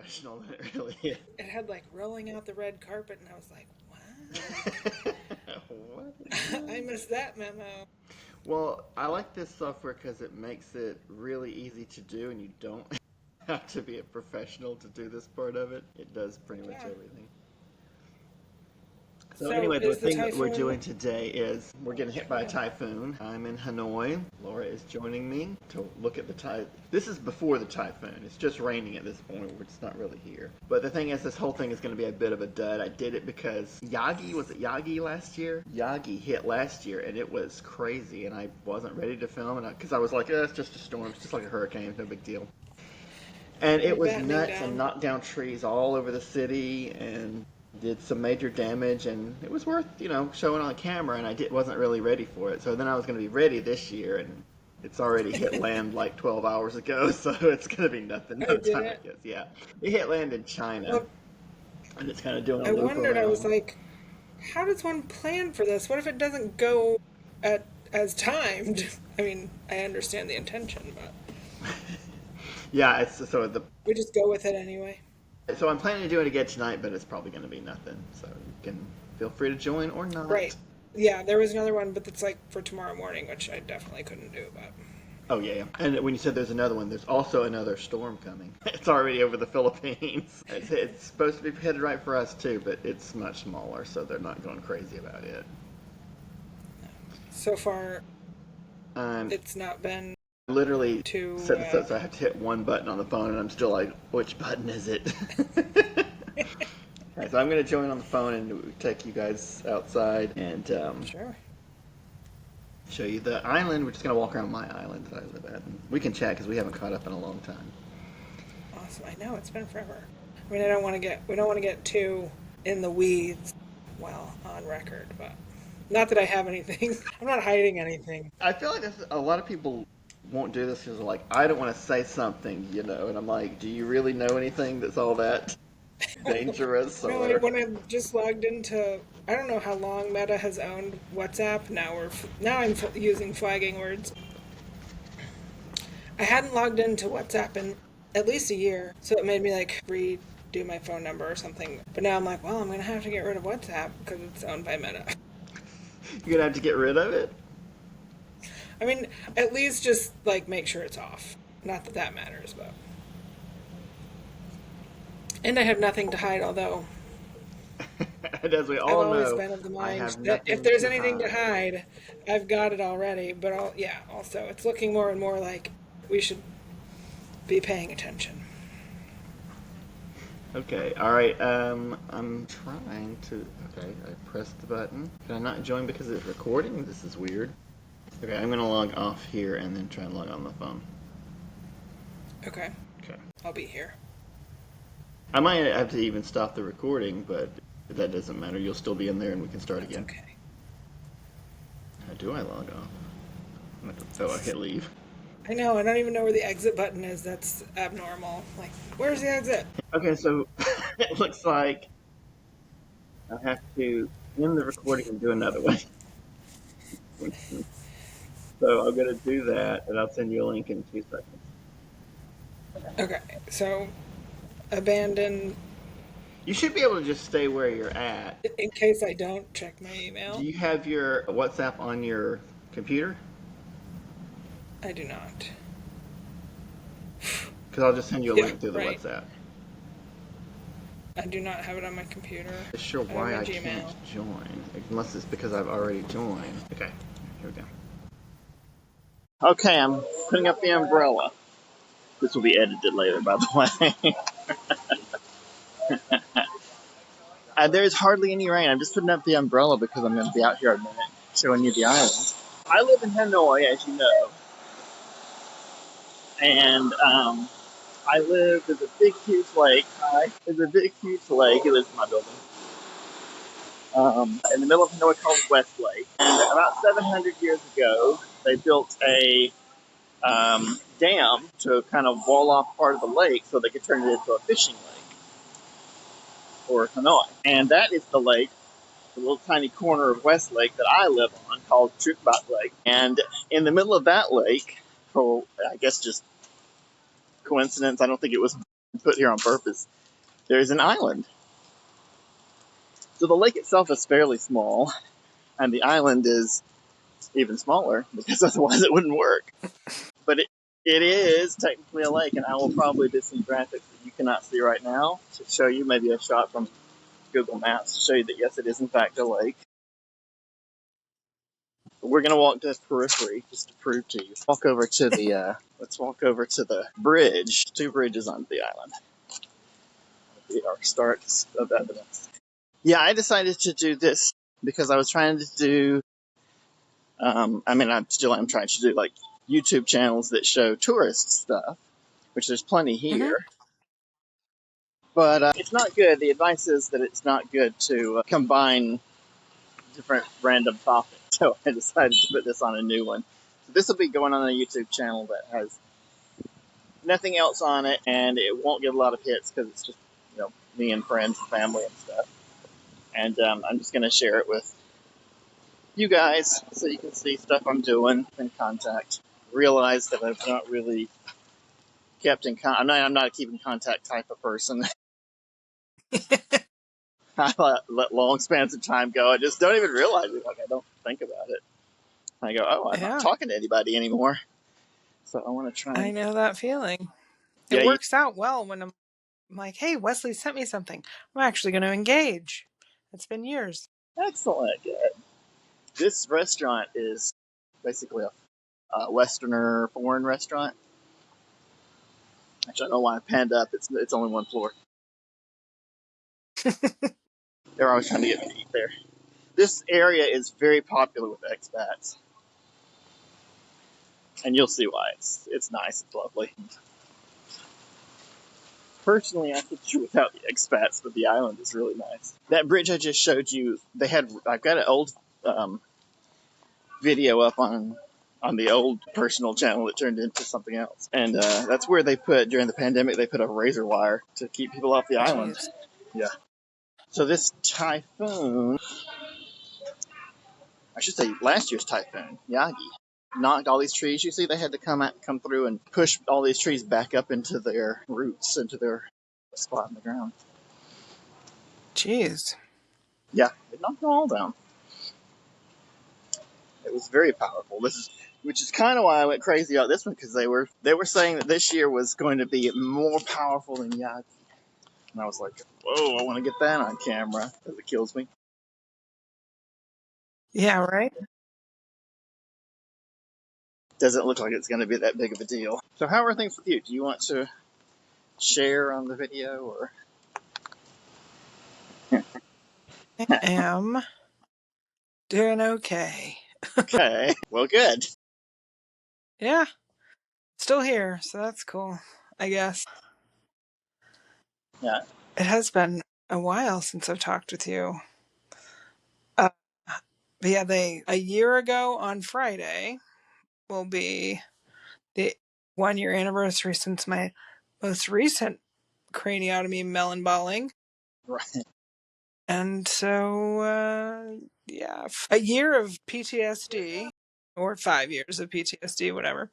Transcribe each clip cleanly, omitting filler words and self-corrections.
professional than it really is. It had like rolling out the red carpet, and I was like, what? What is I that? missed that memo. Well, I like this software because it makes it really easy to do, and you don't have to be a professional to do this part of it. It does pretty much Yeah. everything. So So anyway, the is the thing that we're typhoon? doing today is we're getting hit by a Yeah. typhoon. I'm in Hanoi. Laura is joining me to look at the typhoon. This is before the typhoon. It's just raining at this point. It's not really here. But the thing is, this whole thing is going to be a bit of a dud. I did it because Yagi, was it Yagi last year? Yagi hit last year, and it was crazy, and I wasn't ready to film it because I was like, it's just a storm. It's just like a hurricane. It's no big deal. And You're it was battening nuts and down. knocked down trees all over the city and did some major damage, and it was worth, showing on camera, and wasn't really ready for it. So then I was going to be ready this year, and it's already hit land like 12 hours ago, so it's going to be nothing Oh, no did time, I it? guess. Yeah. It hit land in China, Well, and it's kind of doing a I loop wondered. I was around. like, how does one plan for this? What if it doesn't go at as timed? I mean, I understand the intention, but Yeah, it's we just go with it anyway. so I'm planning to do it again tonight, but it's probably going to be nothing. So you can feel free to join or not. Right. Yeah, there was another one, but it's like for tomorrow morning, which I definitely couldn't do. But Oh yeah, yeah. And when you said there's another one, there's also another storm coming. It's already over the Philippines. It's supposed to be headed right for us too, but it's much smaller, so they're not going crazy about it. so far, I'm it's not been literally too. set this up so I have to hit one button on the phone, and I'm still like, which button is it? Okay, so I'm gonna join on the phone and take you guys outside and Sure. show you the island. We're just gonna walk around my island that I live at, and we can chat because we haven't caught up in a long time. Awesome. I know it's been forever. I mean, I don't want to get. We don't want to get too in the weeds. Well, on record, but not that I have anything. I'm not hiding anything. I feel like a lot of people won't do this because they're like, I don't want to say something, and I'm like, do you really know anything that's all that dangerous? No, Or when I just logged into, I don't know how long Meta has owned WhatsApp. Now I'm using flagging words. I hadn't logged into WhatsApp in at least a year, so it made me like redo my phone number or something. But now I'm like, well, I'm gonna have to get rid of WhatsApp because it's owned by Meta. you're gonna have to get rid of it? I mean, at least just like make sure it's off. Not that that matters, but. And I have nothing to hide, although And as we I've all always know, been of the I mind have that if nothing there's to anything to hide. hide, I've got it already. But yeah, also it's looking more and more like we should be paying attention. Okay, all right. I'm trying to. Okay, I pressed the button. Can I not join because it's recording? This is weird. Okay, I'm gonna log off here and then try and log on the phone. Okay, Okay. I'll be here. I might have to even stop the recording, but that doesn't matter. You'll still be in there, and we can start That's again. okay. How do I log off? Oh, I hit leave. I know, I don't even know where the exit button is. That's abnormal. Like, where's the exit? Okay, so it looks like I have to end the recording and do another one. So I'm gonna do that, and I'll send you a link in 2 seconds. Okay, so abandon You should be able to just stay where you're at. in case I don't check my Do email. you have your WhatsApp on your computer? I do not. Because I'll just send you a Yeah, link through the right. WhatsApp. I do not have it on my computer. Not sure I have why my I can't Gmail. join, unless it's because I've already joined. Okay, here we go. Okay, I'm putting up the umbrella. This will be edited later, by the way. There's hardly any rain. I'm just putting up the umbrella because I'm going to be out here a minute showing you the island. I live in Hanoi, as you know, and I live. There's a big, huge lake. Hi. There's a big, huge lake. It lives in my building. In the middle of Hanoi called West Lake. And about 700 years ago, they built a dam to kind of wall off part of the lake so they could turn it into a fishing lake for Hanoi. And that is the lake, the little tiny corner of West Lake that I live on called Trúc Lake. And in the middle of that lake, for I guess just coincidence, I don't think it was put here on purpose. There's an island. So the lake itself is fairly small, and the island is even smaller because otherwise it wouldn't work. But it is technically a lake, and I will probably do some graphics that you cannot see right now to show you, maybe a shot from Google Maps to show you that yes, it is in fact a lake. But we're gonna walk to the periphery just to prove to you. Walk over to the let's walk over to the bridge. Two bridges on the island. That'll be our start of evidence. Yeah, I decided to do this because I was trying to do. I'm trying to do like YouTube channels that show tourist stuff, which there's plenty Mm-hmm. here. But it's not good. The advice is that it's not good to combine different random topics. So I decided to put this on a new one. So this will be going on a YouTube channel that has nothing else on it, and it won't get a lot of hits because it's just me and friends and family and stuff. And I'm just going to share it with you guys so you can see stuff I'm doing in contact. Realize that I've not really kept in contact. I'm not a keep in contact type of person. I let long spans of time go. I just don't even realize it. Like I don't think about it. I go, oh, I'm not Yeah, talking to anybody anymore. So I want to try I and know that feeling. It yeah, you, works out well when I'm like, hey, Wesley sent me something. I'm actually going to engage. It's been years. excellent. Good. This restaurant is basically a Westerner foreign restaurant. Actually, I don't know why I panned up. It's only one floor. They're always trying to get me to eat there. This area is very popular with expats, and you'll see why. It's nice. It's lovely. Personally, I could do without the expats, but the island is really nice. That bridge I just showed you, I've got an old um, video up on the old personal channel that turned into something else, and that's where they put during the pandemic. They put a razor wire to keep people off the island. Jeez. Yeah. So this typhoon, I should say last year's typhoon, Yagi, knocked all these trees. You see, they had to come through and push all these trees back up into their roots, into their spot in the ground. Jeez. Yeah, it knocked them all down. It was very powerful. Which is kind of why I went crazy about this one because they were saying that this year was going to be more powerful than Yagi, and I was like, whoa, I want to get that on camera because it kills me. Yeah, right? Doesn't look like it's going to be that big of a deal. So how are things with you? Do you want to share on the video or? I am doing okay. Okay, well, good. Yeah, still here, so that's cool, I guess. Yeah, It has been a while since I've talked with you. Uh, but yeah, a year ago on Friday will be the 1 year anniversary since my most recent craniotomy melon balling. right. And so, yeah, a year of PTSD, or 5 years of PTSD, whatever,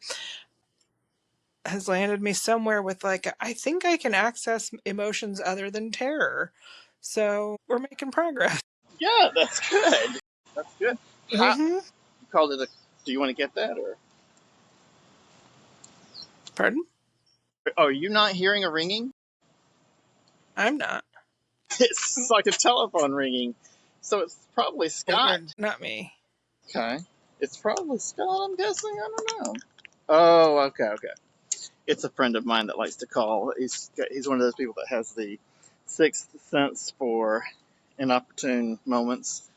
has landed me somewhere with like, I think I can access emotions other than terror. So we're making progress. Yeah, that's good. That's good. How Mm-hmm. you called it a? Do you want to get that or? Pardon? Oh, are you not hearing a ringing? I'm not. It's like a telephone ringing. So it's probably Scott. Weird. Not me. Okay. It's probably Scott, I'm guessing. I don't know. Oh, okay. It's a friend of mine that likes to call. He's one of those people that has the sixth sense for inopportune moments.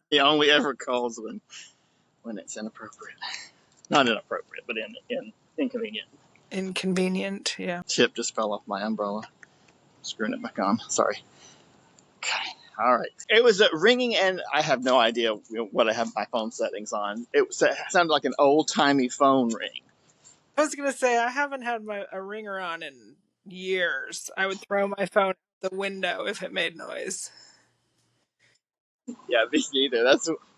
He only ever calls when it's inappropriate. Not inappropriate, but in inconvenient. Inconvenient. Yeah. Chip just fell off my umbrella. Screwing it back on. Sorry. Okay. All right. It was ringing, and I have no idea what I have my phone settings on. It sounded like an old timey phone ring. I was gonna say I haven't had a ringer on in years. I would throw my phone out the window if it made noise. Yeah, me neither.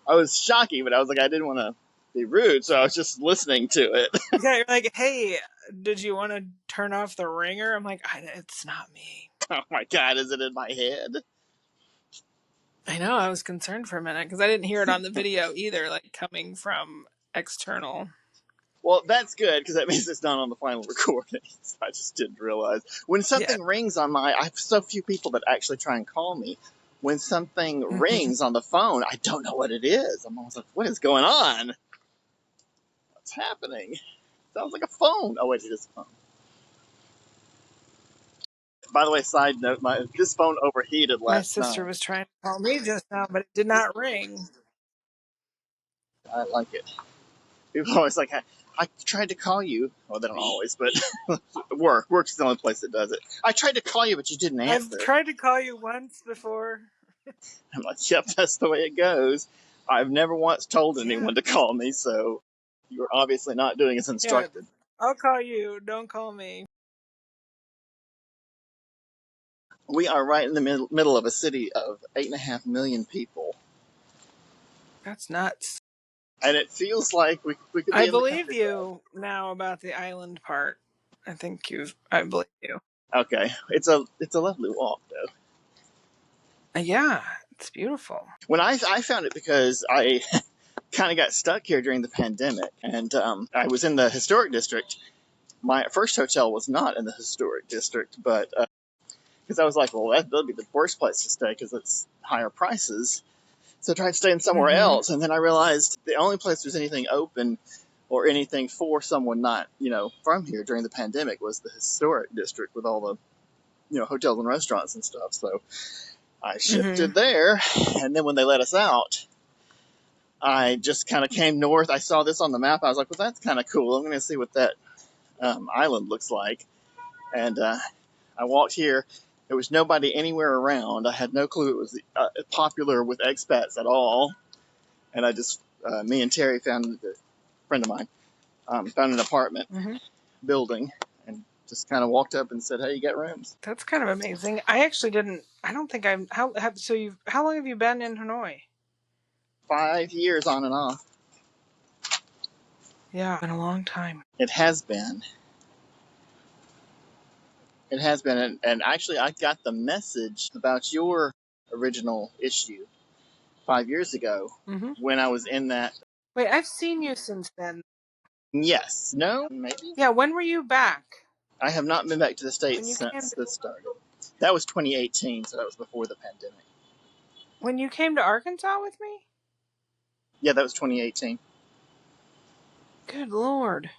I was shocking, but I was like, I didn't want to. be rude, so I was just listening to it. Yeah, you're like, hey, did you want to turn off the ringer? I'm like, it's not me. Oh my God, is it in my head? I know, I was concerned for a minute because I didn't hear it on the video either, like coming from external. Well, that's good because that means it's not on the final recording. So I just didn't realize. When Yeah. something rings on I have so few people that actually try and call me. When something Mm-hmm. rings on the phone, I don't know what it is. I'm always like, what is going on? What's happening? Sounds like a phone. Oh, wait, it is a phone. By the way, side note, this phone overheated My last sister night. was trying to call me just now, but it did not ring. I like it. People always like, I tried to call you. Well, they don't always, but work's the only place that does it. I tried to call you, but you didn't I've answer. tried to call you once before. I'm like, yep, that's the way it goes. I've never once told Yeah. anyone to call me, so you're obviously not doing as Yeah. instructed. I'll call you. Don't call me. We are right in the middle of a city of 8.5 million people, That's nuts. and it feels like we could I be in the believe countryside. you now about the island part. I believe you. Okay, it's a lovely walk though. Yeah, it's beautiful. When I found it because I kind of got stuck here during the pandemic, and I was in the historic district. My first hotel was not in the historic district, but because I was like, well, that'll be the worst place to stay because it's higher prices. So I tried staying somewhere Mm-hmm. else, and then I realized the only place there's anything open or anything for someone not, from here during the pandemic was the historic district with all the, hotels and restaurants and stuff. So I Mm-hmm. shifted there, and then when they let us out, I just kind of came north. I saw this on the map. I was like, well, that's kind of cool. I'm going to see what that island looks like. And I walked here. There was nobody anywhere around. I had no clue it was popular with expats at all. And I just, me and Terry found, a friend of mine, found an apartment Mm-hmm. building and just kind of walked up and said, hey, you got rooms? That's kind of amazing. I actually didn't. I don't think I'm. How long have you been in Hanoi? 5 years on and off. Yeah, been a long time. It has been. It has been. And actually, I got the message about your original issue 5 years ago Mm-hmm. when I was in that. Wait, I've seen you since then. Yes. No? Maybe? Yeah, when were you back? I have not been back to the When States you came since to, this started. That was 2018, so that was before the pandemic. when you came to Arkansas with me? Yeah, that was 2018. Good Lord.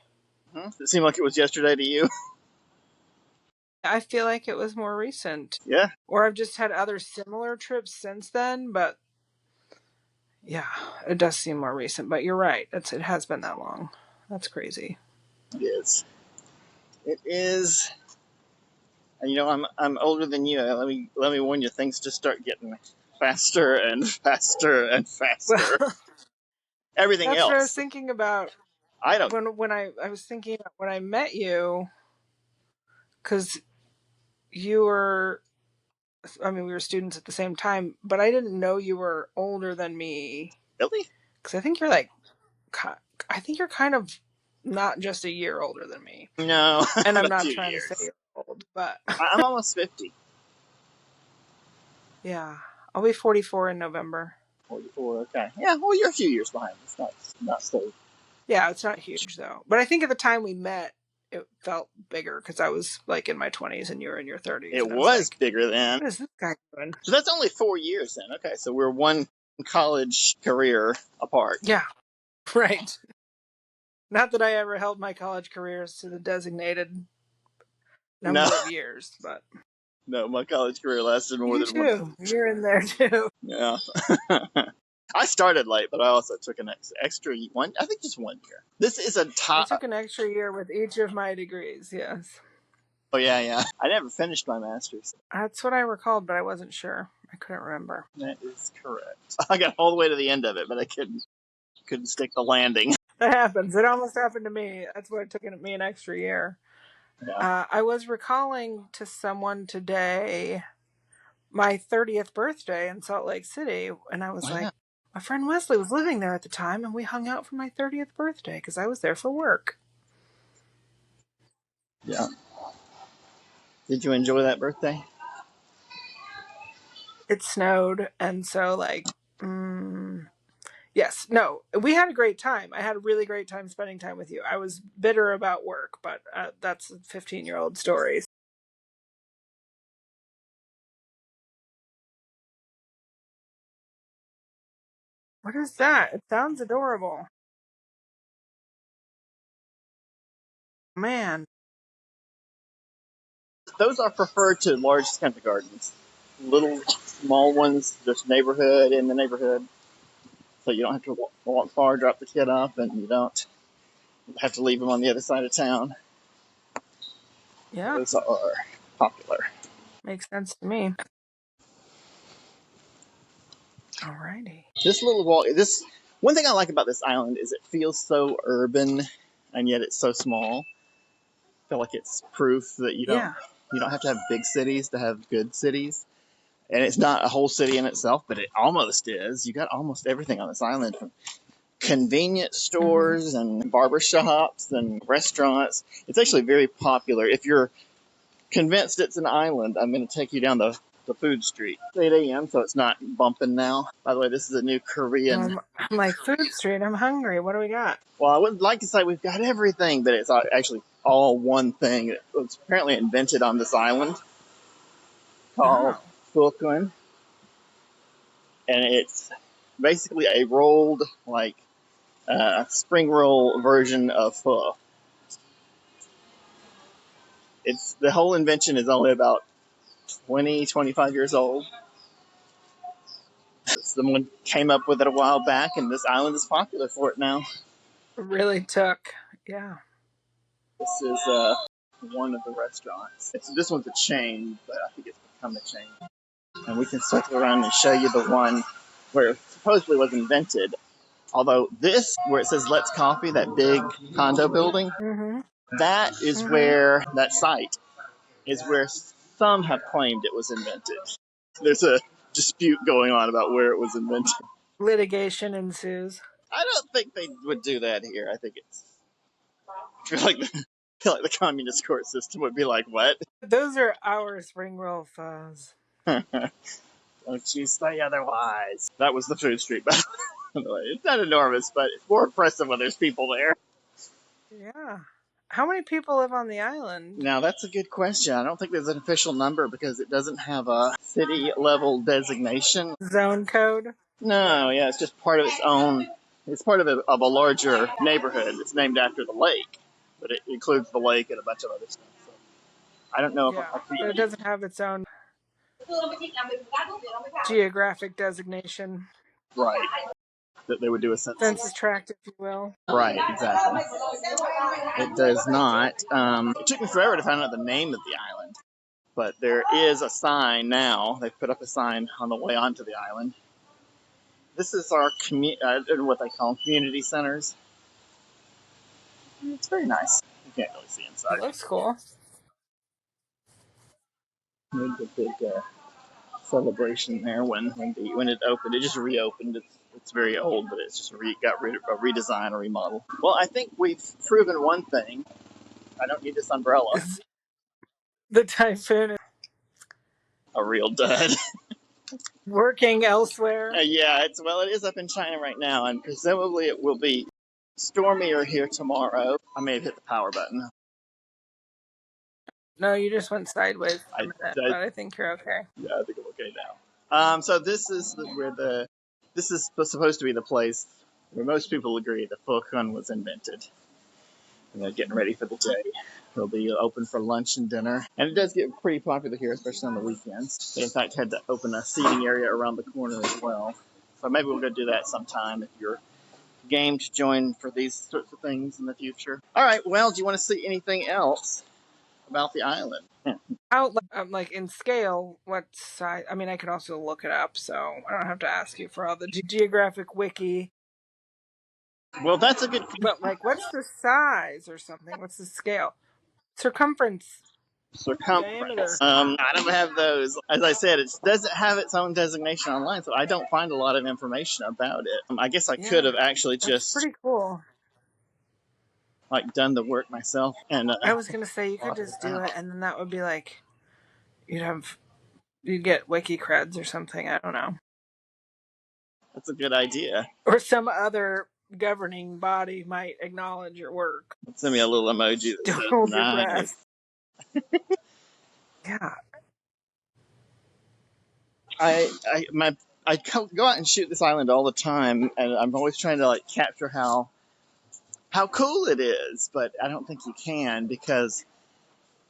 Does it seem like it was yesterday to you? I feel like it was more recent. Yeah, Or I've just had other similar trips since then, but yeah, it does seem more recent. But you're right. It has been that long. That's crazy. it is. It is. And I'm older than you. Let me warn you. Things just start getting faster and faster and faster. Well, Everything that's what I was else, thinking about I don't. when I was thinking about when I met you, because you were, I mean, we were students at the same time, but I didn't know you were older than me Really? because I think you're like, I think you're kind of not just a year older than me. No, And I'm a not few trying to say years. you're old, but I'm almost 50. yeah, I'll be 44 in November. 44. Okay. Yeah. Well, you're a few years behind. It's not so. Yeah, it's not huge though. But I think at the time we met, it felt bigger because I was like in my 20s and you were in your 30s, It and I was was like, bigger then. what is this guy doing? So that's only 4 years then. Okay. So we're one college career apart. Yeah, right. Not that I ever held my college careers to the designated No, number of years, but no, my college career lasted more you than one. too. You're in there too. Yeah. I started late, but I also took an extra one. I think just 1 year. This is a I top. took an extra year with each of my degrees, yes. Oh yeah, yeah. I never finished my master's. That's what I recalled, but I wasn't sure. I couldn't remember. That is correct. I got all the way to the end of it, but I couldn't stick the landing. That happens. It almost happened to me. That's why it took me an extra year. Yeah. I was recalling to someone today my 30th birthday in Salt Lake City, and I was Oh yeah. like, My friend Wesley was living there at the time, and we hung out for my 30th birthday because I was there for work. Yeah. Did you enjoy that birthday? It snowed, and so yes, no, we had a great time. I had a really great time spending time with you. I was bitter about work, but that's a 15-year-old story. What is that? It sounds adorable. Man. Those are preferred to large country gardens. Little small ones, just neighborhood in the neighborhood. So you don't have to walk far, drop the kid off, and you don't have to leave them on the other side of town. Yeah, Those are popular. makes sense to me. Alrighty. This little walk, this one thing I like about this island is it feels so urban, and yet it's so small. I feel like it's proof that Yeah. you don't have to have big cities to have good cities. And it's not a whole city in itself, but it almost is. You got almost everything on this island, from convenience Mm-hmm. stores and barber shops and restaurants. It's actually very popular. If you're convinced it's an island, I'm going to take you down the food street. It's 8 a.m., so it's not bumping now. By the way, this is a new Korean. I'm like, Food Street, I'm hungry. What do we got? Well, I would like to say we've got everything, but it's actually all one thing. It was apparently invented on this island called Oh, Phở Cuốn, and it's basically a rolled, like, spring roll version of pho. It's the whole invention is only about 25 years old. Someone came up with it a while back, and this island is popular for it now. really took. Yeah. This is one of the restaurants. This one's a chain, but I think it's become a chain. And we can circle around and show you the one where it supposedly was invented. Although this, where it says Let's Coffee, that big condo building, Mm-hmm. that is Mm-hmm. where, that site is where some have claimed it was invented. There's a dispute going on about where it was invented. Litigation ensues. I don't think they would do that here. I think it's I feel like the communist court system would be like, what? Those are our spring roll fuzz. Don't you say otherwise. That was the food street, by the way. It's not enormous, but it's more impressive when there's people there. Yeah. How many people live on the island? Now, that's a good question. I don't think there's an official number because it doesn't have a city level designation. Zone code? No, yeah, it's just part of its own. It's part of a larger neighborhood. It's named after the lake, but it includes the lake and a bunch of other stuff. So I don't know if Yeah. I'll But it be doesn't have its own geographic designation. right that they would do a Census census. tract, if you will. Right, exactly. It does not. It took me forever to find out the name of the island, but there is a sign now. They've put up a sign on the way onto the island. This is our I don't know what they call them, community centers. It's very nice. You can't really see It inside. looks cool. Made a big celebration there when it opened. It just reopened. It's very old, but it's just got rid of a redesign, a remodel. Well, I think we've proven one thing. I don't need this umbrella. Is the typhoon is A real dud. working elsewhere? Yeah, it is up in China right now, and presumably it will be stormier here tomorrow. I may have hit the power button. No, you just went sideways for I, a minute, I but I think you're okay. yeah, I think I'm okay now. So this is where this is supposed to be the place where most people agree the Phở Cuốn was invented. And they're getting ready for the day. It'll be open for lunch and dinner, and it does get pretty popular here, especially on the weekends. They in fact had to open a seating area around the corner as well. So maybe we'll go do that sometime if you're game to join for these sorts of things in the future. All right. Well, do you want to see anything else about the island? Out like in scale, what size? I mean, I could also look it up, so I don't have to ask you for all the geographic wiki. Well, that's a good. But like, what's the size or something? What's the scale? Circumference. circumference. Diameter. I don't have those. As I said, it doesn't have its own designation online, so I don't find a lot of information about it. I guess I could Yeah, have actually that's just pretty cool. like done the work myself and I was gonna say you could plot it just do out. it, and then that would be like you'd get wiki creds or something. I don't know, That's a good idea. or some other governing body might acknowledge your work. Send me a little emoji that Don't says hold your breath. nice. Yeah, I go out and shoot this island all the time, and I'm always trying to like capture how cool it is, but I don't think you can because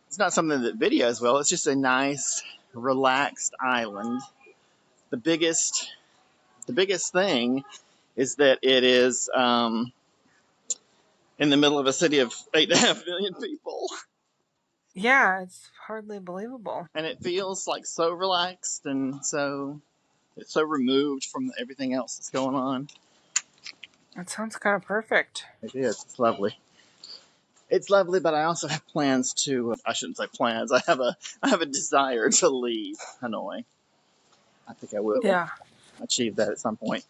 it's not something that videos well. It's just a nice, relaxed island. The biggest the biggest thing is that it is in the middle of a city of 8.5 million people, yeah, it's hardly believable. and it feels like so relaxed and so it's so removed from everything else that's going on. That sounds kind of perfect. It is. It's lovely. It's lovely, but I also have plans to. I shouldn't say plans. I have a desire to leave Hanoi. I think I will Yeah, achieve that at some point.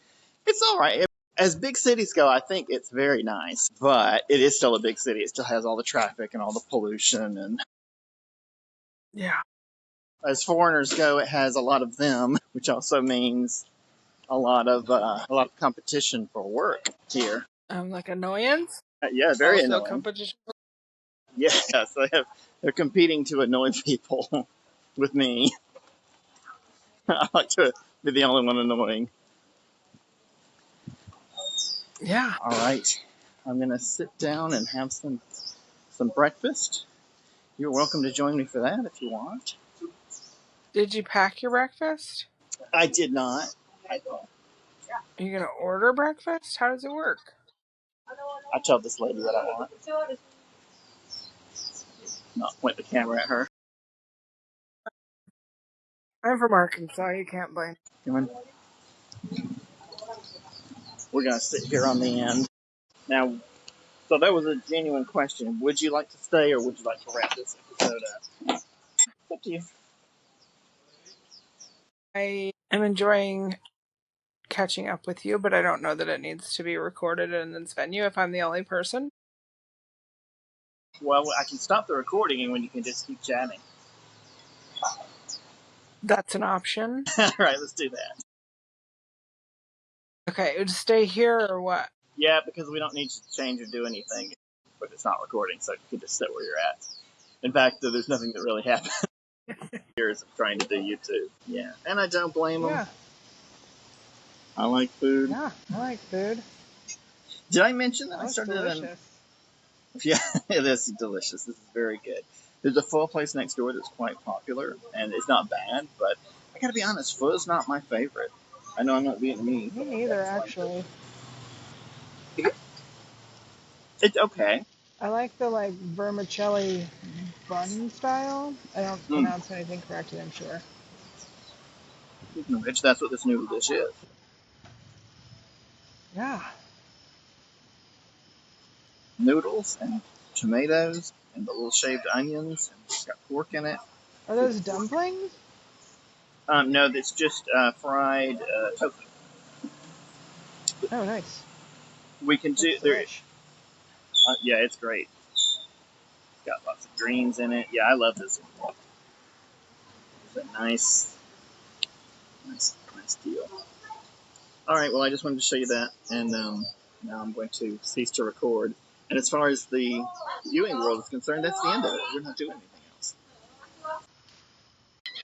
It's all right. As big cities go, I think it's very nice, but it is still a big city. It still has all the traffic and all the pollution, and yeah. as foreigners go, it has a lot of them, which also means a lot of competition for work here. Like annoyance. Yeah, very Also, annoying. competition. Yes, they're competing to annoy people with me. I like to be the only one annoying. Yeah. All right, I'm gonna sit down and have some breakfast. You're welcome to join me for that if you want. Did you pack your breakfast? I did not. Are you gonna order breakfast? How does it work? I tell this lady what I want. Not point the camera at her. I'm from Arkansas. You can't blame. Come on. We're gonna sit here on the end now. So that was a genuine question. Would you like to stay or would you like to wrap this episode up? It's up to you. I am enjoying catching up with you, but I don't know that it needs to be recorded in this venue if I'm the only person. Well, I can stop the recording and when you can just keep chatting. That's an option. All right, let's do that. Okay, to stay here or what? Yeah, because we don't need to change or do anything, but it's not recording, so you can just sit where you're at. In fact, there's nothing that really happened. Years of trying to do YouTube. Yeah, and I don't blame them. Yeah, I like food. yeah, I like food. Did I mention that I That's started delicious. Yeah, it is delicious. This is very good. There's a pho place next door that's quite popular, and it's not bad, but I gotta be honest, pho is not my favorite. I know I'm not Vietnamese. Me neither, actually. It's okay. I like the vermicelli bun style. I don't Mm. pronounce anything correctly, I'm sure. Which that's what this noodle dish is. Yeah. Noodles and tomatoes and the little shaved onions, and it's got pork in it. Are those dumplings? No, that's just fried tofu. Oh, nice. We can do That's there. delish. Yeah, it's great. It's got lots of greens in it. Yeah, I love this one. It's a nice deal. All right, well, I just wanted to show you that, and now I'm going to cease to record. And as far as the viewing world is concerned, that's the end of it. We're not doing anything else.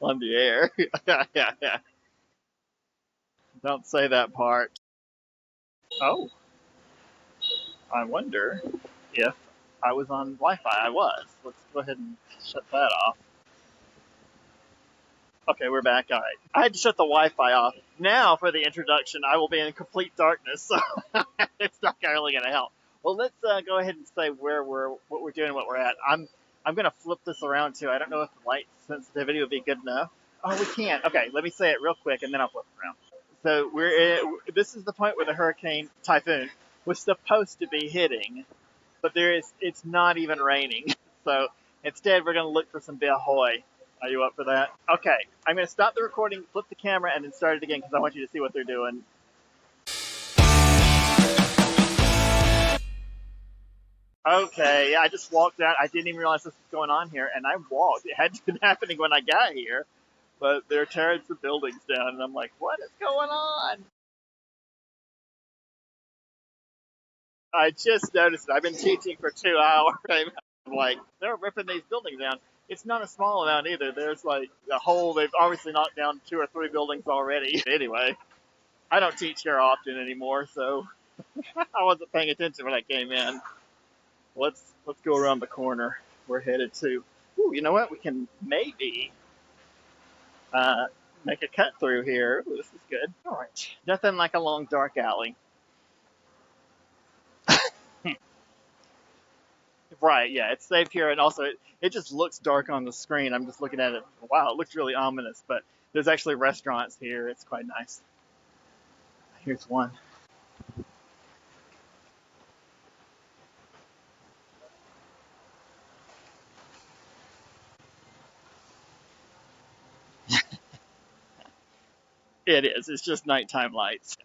On the air. Yeah. Don't say that part. Oh, I wonder if I was on Wi-Fi. I was. Let's go ahead and shut that off. Okay, we're back. All right. I had to shut the Wi-Fi off. Now for the introduction, I will be in complete darkness, so it's not really going to help. Well, let's go ahead and say what we're doing, what we're at. I'm going to flip this around too. I don't know if the light sensitivity would be good enough. Oh, we can't. Okay, let me say it real quick, and then I'll flip it around. So this is the point where the hurricane typhoon was supposed to be hitting, but it's not even raining. So Instead, we're going to look for some Ahoy. Are you up for that? Okay, I'm going to stop the recording, flip the camera, and then start it again because I want you to see what they're doing. Okay, yeah, I just walked out. I didn't even realize this was going on here, and I walked. It had been happening when I got here, but they're tearing some buildings down, and I'm like, what is going on? I just noticed it. I've been teaching for 2 hours. I'm like, they're ripping these buildings down. It's not a small amount either. There's like a whole, they've obviously knocked down 2 or 3 buildings already. Anyway, I don't teach here often anymore, so I wasn't paying attention when I came in. Let's go around the corner. We're headed to, ooh, you know what? We can maybe uh, make a cut through here. Ooh, this is good. All right. Nothing like a long, dark alley. Right, yeah, it's safe here, and also it just looks dark on the screen. I'm just looking at it. Wow, it looks really ominous, but there's actually restaurants here. It's quite nice. Here's one. It is. It's just nighttime lights.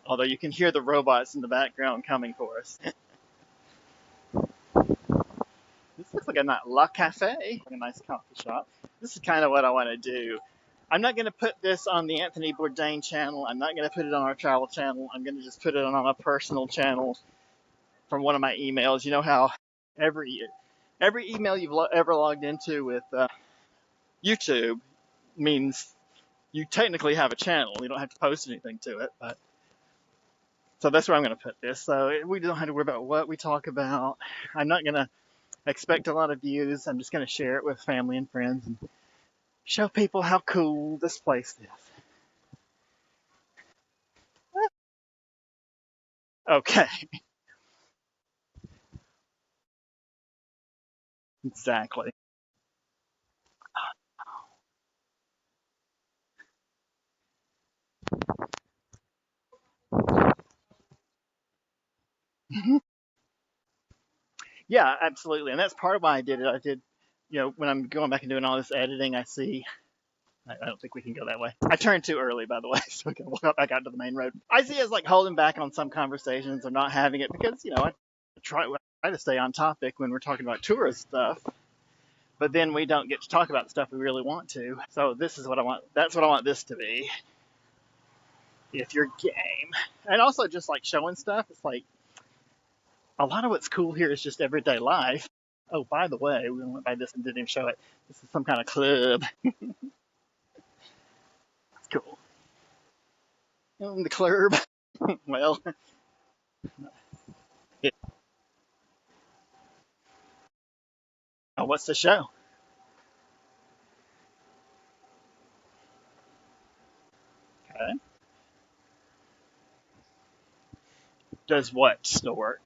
Although you can hear the robots in the background coming for us. This looks like a nice La Cafe, a nice coffee shop. This is kind of what I want to do. I'm not going to put this on the Anthony Bourdain channel. I'm not going to put it on our travel channel. I'm going to just put it on a personal channel from one of my emails. You know how every every email you've ever logged into with YouTube means you technically have a channel. You don't have to post anything to it, but so that's where I'm going to put this. So we don't have to worry about what we talk about. I'm not going to expect a lot of views. I'm just going to share it with family and friends and show people how cool this place is. Okay, exactly. Yeah, absolutely. And that's part of why I did it. I did, when I'm going back and doing all this editing, I see. I don't think we can go that way. I turned too early, by the way, so we can walk back out to the main road. I see us like holding back on some conversations or not having it because, I try to stay on topic when we're talking about tourist stuff, but then we don't get to talk about the stuff we really want to. So this is what I want. That's what I want this to be. If you're game, and also just like showing stuff, it's like a lot of what's cool here is just everyday life. Oh, by the way, we went by this and didn't even show it. This is some kind of club. It's cool. The club. Well, it, what's the show? Okay. Does what still work?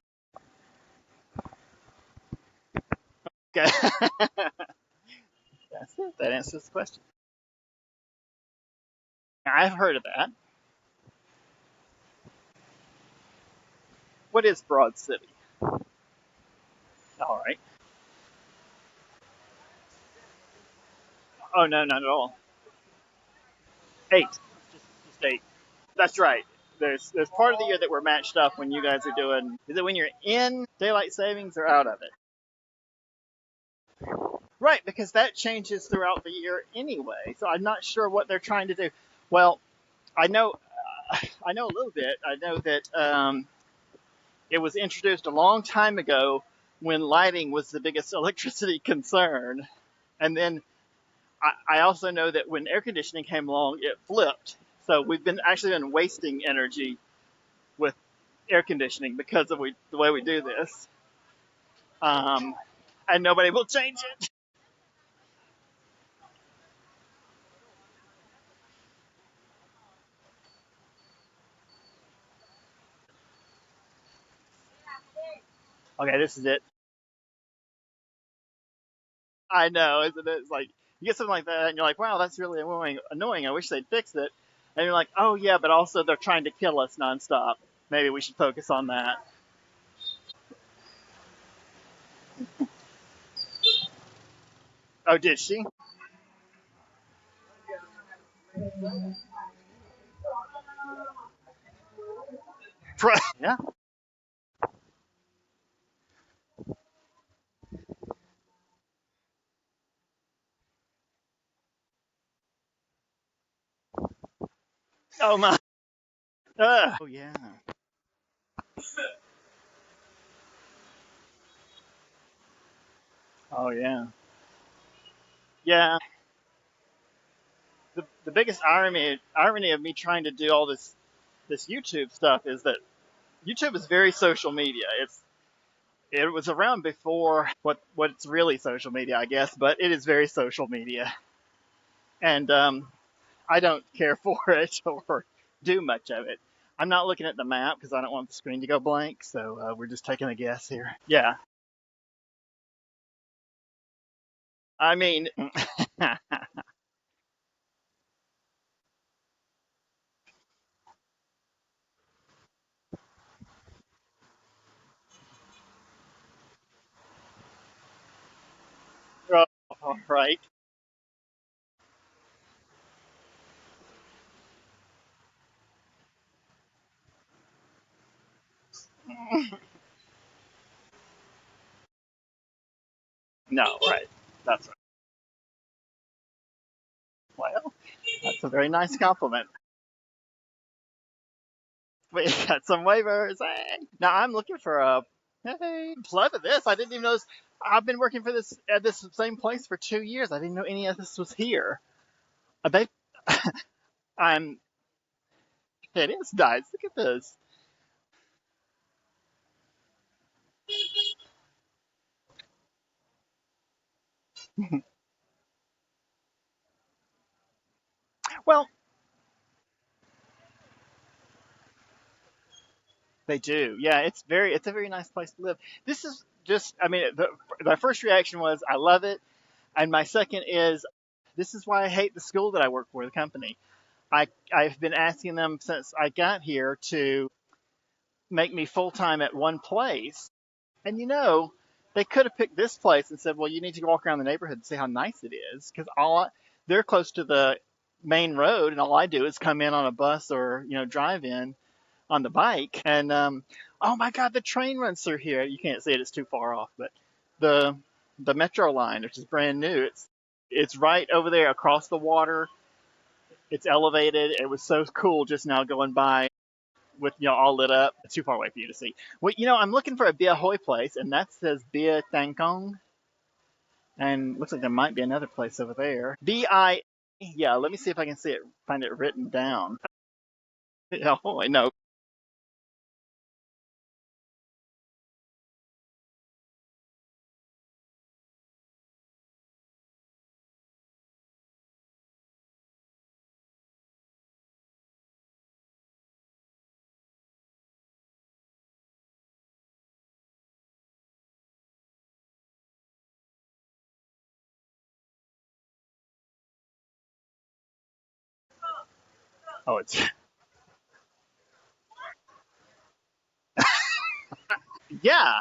Okay. That's it. That answers the question. I've heard of that. What is Broad City? All right. Oh no, not at all. 8. Just 8. That's right. There's part of the year that we're matched up when you guys are doing. Is it when you're in daylight savings or out of it? Right, because that changes throughout the year anyway. So I'm not sure what they're trying to do. Well, I know, I know a little bit. I know that it was introduced a long time ago when lighting was the biggest electricity concern, and then I also know that when air conditioning came along, it flipped. So we've been actually been wasting energy with air conditioning because of the way we do this, um, and nobody will change it. Okay, this is it. I know, isn't it? It's like you get something like that, and you're like, "Wow, that's really annoying. Annoying. I wish they'd fix it." And you're like, "Oh yeah, but also they're trying to kill us nonstop. Maybe we should focus on that." Oh, did she? Yeah. Oh my. Oh yeah. Oh yeah. Yeah. The biggest irony of me trying to do all this YouTube stuff is that YouTube is very social media. It was around before what's really social media, I guess, but it is very social media, and I don't care for it or do much of it. I'm not looking at the map because I don't want the screen to go blank, so we're just taking a guess here. Yeah, I mean, oh, all right. No, right. That's right. Well, that's a very nice compliment. We got some waivers. Hey. Now I'm looking for a hey plug of this. I didn't even know this. I've been working for this at this same place for 2 years. I didn't know any of this was here. They, I'm. It is nice. Look at this. Well, they do. Yeah, it's a very nice place to live. This is just. I mean, my first reaction was I love it, and my second is this is why I hate the school that I work for, the company. I've been asking them since I got here to make me full time at one place. And they could have picked this place and said, "Well, you need to walk around the neighborhood and see how nice it is," because they're close to the main road, and all I do is come in on a bus or drive in on the bike. And oh my God, the train runs through here. You can't see it; it's too far off. But the the metro line, which is brand new, it's right over there across the water. It's elevated. It was so cool just now going by with all lit up. It's too far away for you to see. Well, I'm looking for a Bia Hoi place, and that says Bia Tangkong, and looks like there might be another place over there. B-I. Yeah, let me see if I can find it written down. Oh, I know. Oh, it's yeah,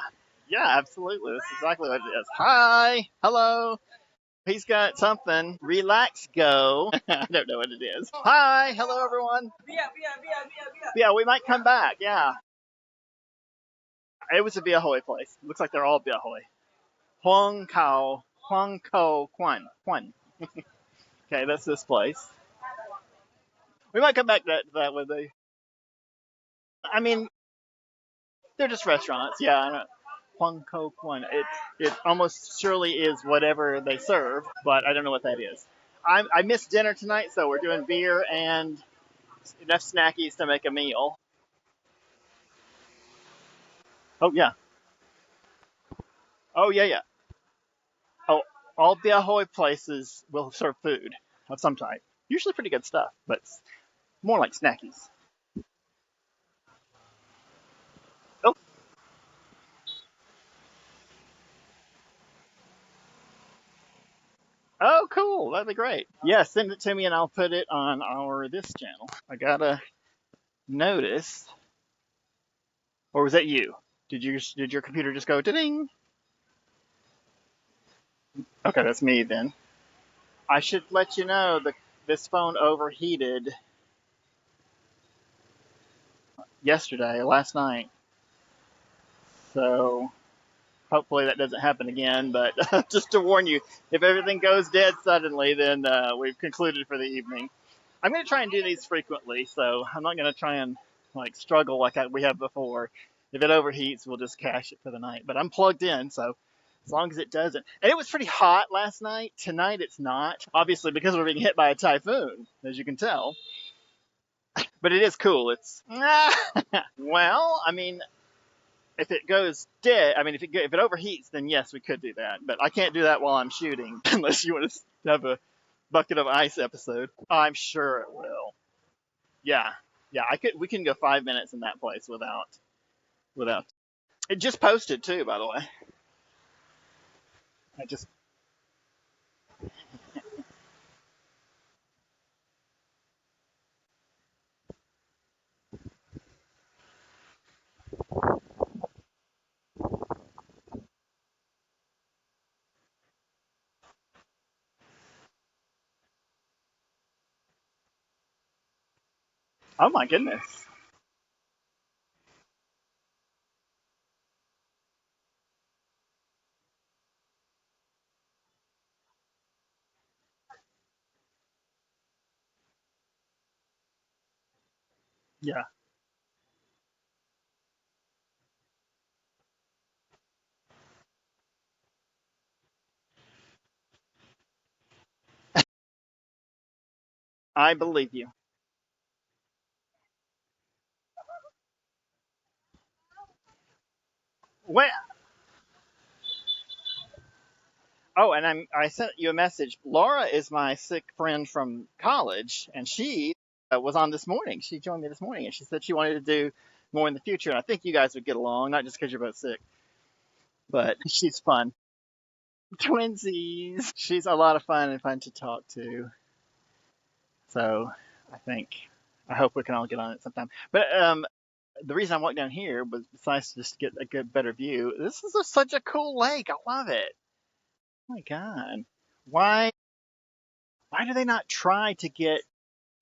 yeah, absolutely. That's exactly what it is. Hi, hello. He's got something. Relax, go. I don't know what it is. Hi, hello, everyone. Yeah, we might come back. Yeah, it was a Bia Hoi place. Looks like they're all Bia Hoi. Huang Ko Quan. Okay, that's this place. We might come back to that with the. I mean, they're just restaurants. Yeah, I know. Huang Ko Quan. It almost surely is whatever they serve, but I don't know what that is. I missed dinner tonight, so we're doing beer and enough snackies to make a meal. Oh yeah. Oh yeah, yeah. Oh, all the Ahoy places will serve food of some type. Usually pretty good stuff, but more like snackies. Oh, oh, cool. That'd be great. Yeah, send it to me and I'll put it on our this channel. I got a notice, or was that you? Did your computer just go ding? Okay, that's me then. I should let you know that this phone overheated yesterday, last night. So hopefully that doesn't happen again. But just to warn you, if everything goes dead suddenly, then we've concluded for the evening. I'm going to try and do these frequently, so I'm not going to try and like struggle like we have before. If it overheats, we'll just cache it for the night. But I'm plugged in, so as long as it doesn't. And it was pretty hot last night. Tonight it's not, obviously because we're being hit by a typhoon, as you can tell. But it is cool. It's well, I mean, if it goes dead, I mean, if it overheats, then yes, we could do that. But I can't do that while I'm shooting, unless you want to have a bucket of ice episode. I'm sure it will. Yeah, yeah. I could. We can go 5 minutes in that place without. It just posted too, by the way. I just. Oh my goodness. Yeah, I believe you. Well, oh, and I sent you a message. Laura is my sick friend from college, and she was on this morning. She joined me this morning, and she said she wanted to do more in the future. And I think you guys would get along, not just because you're both sick, but she's fun. Twinsies. She's a lot of fun and fun to talk to. So I think I hope we can all get on it sometime. But the reason I walked down here was besides just to get a good better view. This is such a cool lake. I love it. Oh my god. Why why do they not try to get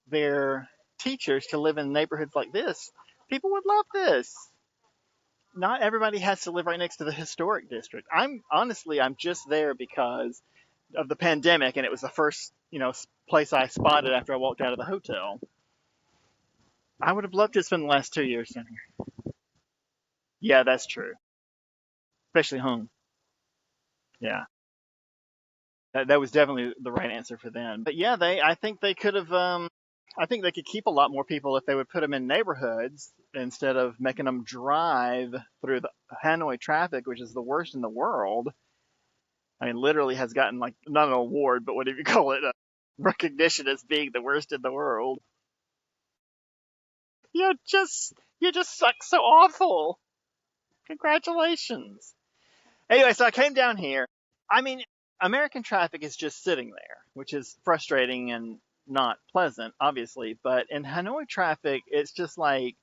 their teachers to live in neighborhoods like this? People would love this. Not everybody has to live right next to the historic district. I'm just there because of the pandemic, and it was the first place I spotted after I walked out of the hotel. I would have loved to spend the last 2 years down here. Yeah, that's true, especially home. Yeah, that was definitely the right answer for them. But yeah, I think they could have. I think they could keep a lot more people if they would put them in neighborhoods instead of making them drive through the Hanoi traffic, which is the worst in the world. I mean, literally has gotten like not an award, but what do you call it? Recognition as being the worst in the world. You just suck so awful. Congratulations. Anyway, so I came down here. I mean, American traffic is just sitting there, which is frustrating and not pleasant, obviously. But in Hanoi traffic, it's just like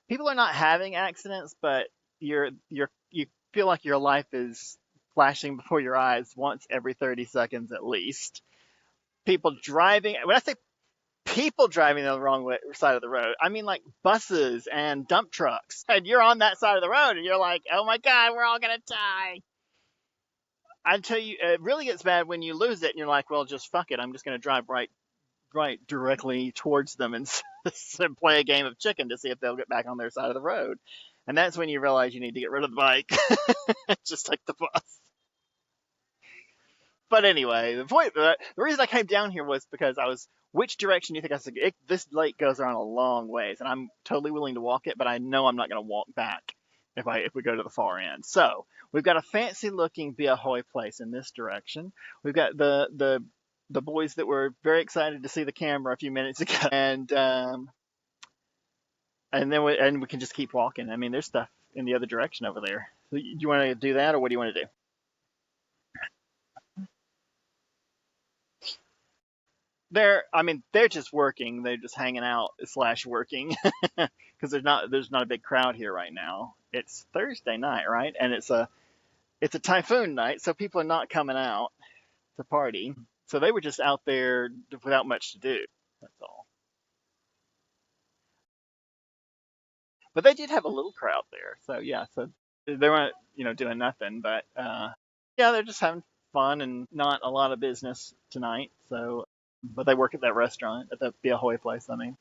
people are not having accidents, but you feel like your life is flashing before your eyes once every 30 seconds at least. People driving. When I say people driving on the side of the road, I mean like buses and dump trucks. And you're on that side of the road, and you're like, "Oh my God, we're all gonna die." I tell you, it really gets bad when you lose it and you're like, well, just fuck it. I'm just going to drive right directly towards them and play a game of chicken to see if they'll get back on their side of the road. And that's when you realize you need to get rid of the bike, just like the bus. But anyway, the reason I came down here was because I was, which direction do you think I should? This lake goes around a long ways, and I'm totally willing to walk it, but I know I'm not going to walk back if we go to the far end. So we've got a fancy looking Bia Hoi place in this direction. We've got the boys that were very excited to see the camera a few minutes ago, and we can just keep walking. I mean, there's stuff in the other direction over there. So, do you want to do that, or what do you want to do? They're just working. They're just hanging out slash working because there's not a big crowd here right now. It's Thursday night, right? And it's a typhoon night, so people are not coming out. to party. So they were just out there without much to do. That's all. But they did have a little crowd there. So yeah, so they weren't, doing nothing, but yeah, they're just having fun and not a lot of business tonight. So, but they work at that restaurant at the Biahoy place. I mean,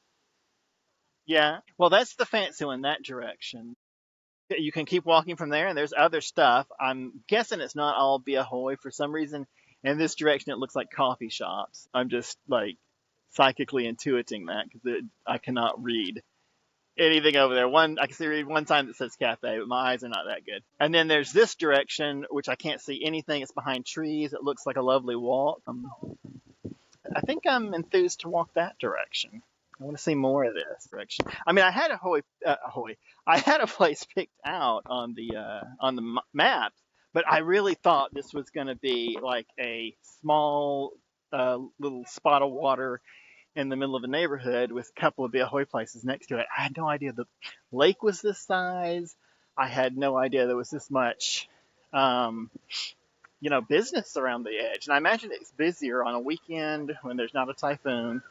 yeah. Well, that's the fancy one that direction. You can keep walking from there, and there's other stuff. I'm guessing it's not all Biahoy for some reason. In this direction, it looks like coffee shops. I'm just like psychically intuiting that because I cannot read anything over there. I can see read one sign that says cafe, but my eyes are not that good. And then there's this direction, which I can't see anything. It's behind trees. It looks like a lovely walk. I think I'm enthused to walk that direction. I want to see more of this direction. I mean, I had I had a place picked out on the maps, but I really thought this was going to be like a small little spot of water in the middle of a neighborhood with a couple of Biahoy places next to it. I had no idea the lake was this size. I had no idea there was this much, business around the edge. And I imagine it's busier on a weekend when there's not a typhoon.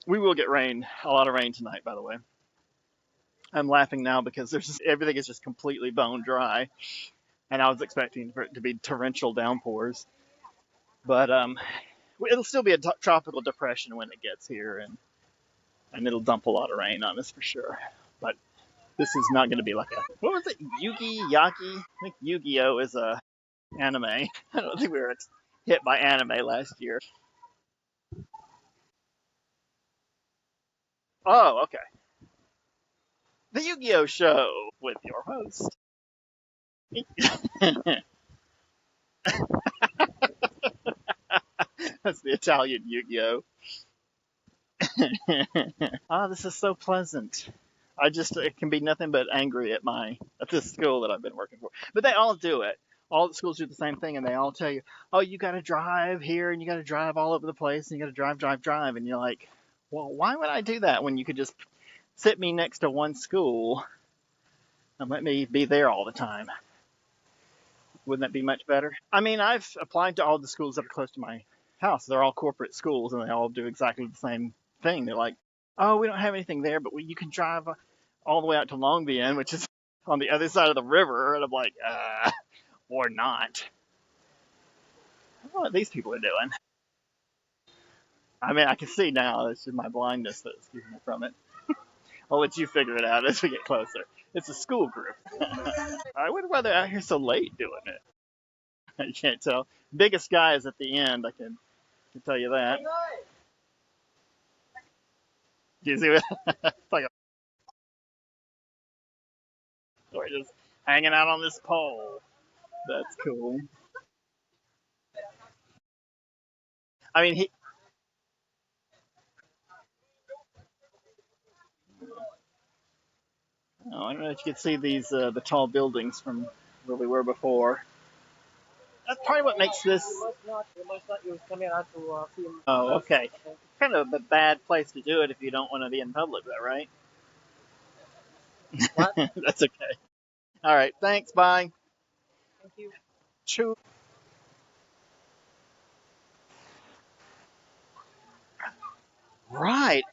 We will get rain, a lot of rain tonight, by the way. I'm laughing now because everything is just completely bone dry, and I was expecting for it to be torrential downpours. But it'll still be a tropical depression when it gets here, and it'll dump a lot of rain on us for sure. But this is not going to be like what was it, Yagi? I think Yu-Gi-Oh is a anime. I don't think we were hit by anime last year. Oh, okay. The Yu-Gi-Oh show with your host. That's the Italian Yu-Gi-Oh. This is so pleasant. It can be nothing but angry at this school that I've been working for. But they all do it. All the schools do the same thing, and they all tell you, oh, you got to drive here, and you got to drive all over the place, and you got to drive. And you're like, well, why would I do that when you could just sit me next to one school and let me be there all the time? Wouldn't that be much better? I mean, I've applied to all the schools that are close to my house. They're all corporate schools, and they all do exactly the same thing. They're like, oh, we don't have anything there, but you can drive all the way out to Long Bien, which is on the other side of the river. And I'm like, or not. I don't know what these people are doing. I mean, I can see now. It's just my blindness that's keeping me from it. I'll let you figure it out as we get closer. It's a school group. I wonder why they're out here so late doing it. I can't tell. Biggest guy is at the end. I can tell you that. Do you see it? It's like we're just hanging out on this pole. That's cool. I mean, I don't know if you could see the tall buildings from where we were before. That's part of what makes this. You must not use camera to film. Oh, okay. Kind of a bad place to do it if you don't want to be in public, though, right? What? That's okay. All right. Thanks. Bye. Thank you. Choo. Right.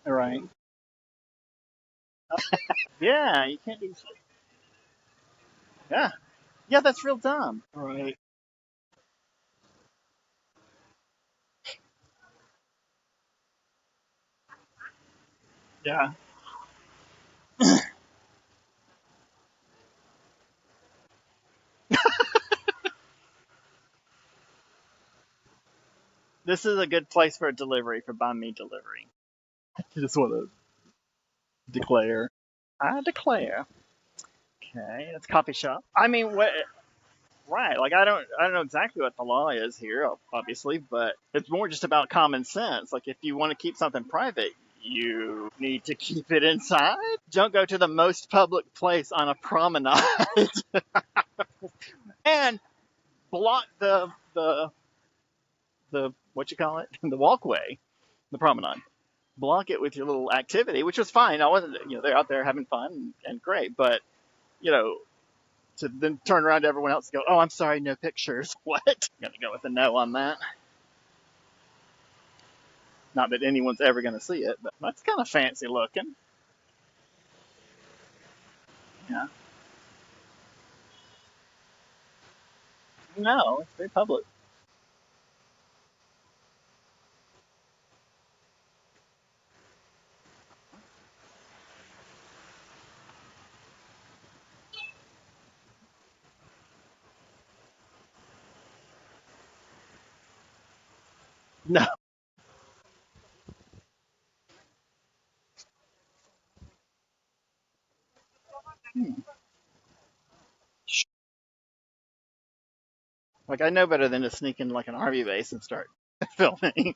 All right. Yeah, you can't do. Yeah. Yeah, that's real dumb. All right. Yeah. This is a good place for a delivery, for by me delivery. I just want to declare. I declare. Okay, it's a coffee shop. I mean, what? Right. Like I don't know exactly what the law is here, obviously, but it's more just about common sense. Like if you want to keep something private, you need to keep it inside. Don't go to the most public place on a promenade and block the what you call it, the walkway, the promenade. Block it with your little activity, which was fine. I wasn't, they're out there having fun and great, but you know, to then turn around to everyone else and go, "Oh, I'm sorry, no pictures." What? Gonna go with a no on that. Not that anyone's ever gonna see it, but that's kind of fancy looking. Yeah. No, it's very public. No. Hmm. Like I know better than to sneak in like an army base and start filming.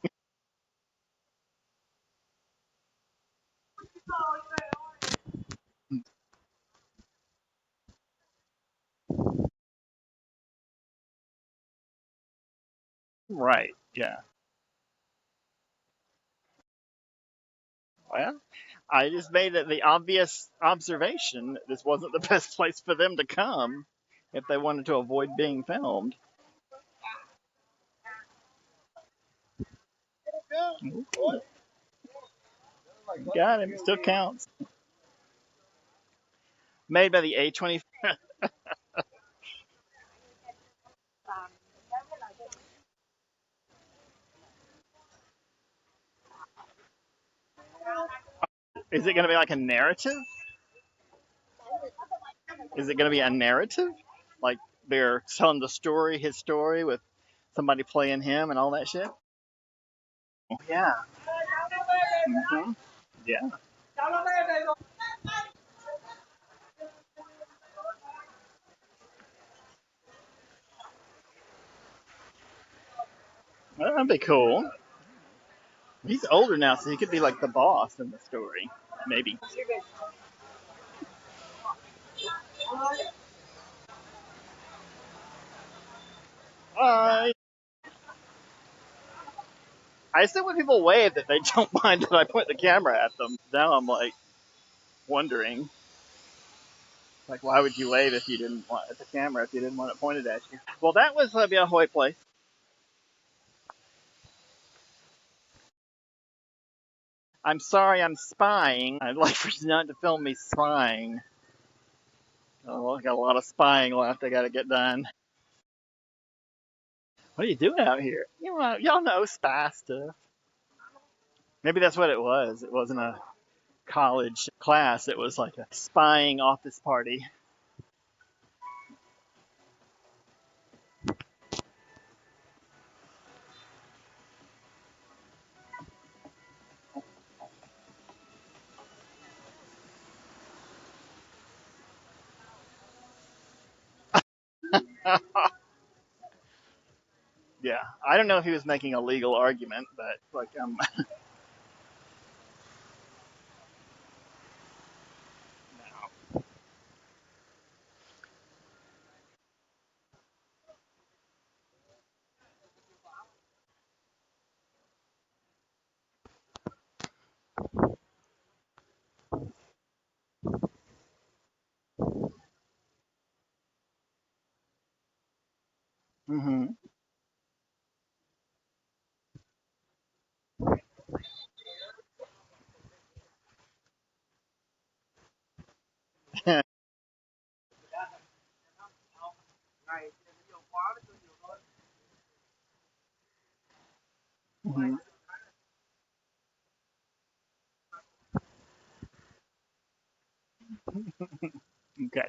Right. Yeah. Well, I just made it the obvious observation that this wasn't the best place for them to come if they wanted to avoid being filmed. Ooh, got him. Still counts. Made by the A20. Is it going to be like a narrative? Is it going to be a narrative? Like they're telling the story, his story, with somebody playing him and all that shit? Yeah. Hmm. Yeah. Well, that'd be cool. He's older now, so he could be like the boss in the story. Maybe. I I assume when people wave that they don't mind that I point the camera at them. Now I'm like wondering, like, why would you wave if you didn't want at the camera if you didn't want it pointed at you? Well, that was the Ahoy place. I'm sorry, I'm spying. I'd like for you not to film me spying. Oh, I got a lot of spying left. I got to get done. What are you doing out here? Y'all know spy stuff. Maybe that's what it was. It wasn't a college class. It was like a spying office party. Yeah, I don't know if he was making a legal argument, but like, mm-hmm. Hmm. Okay.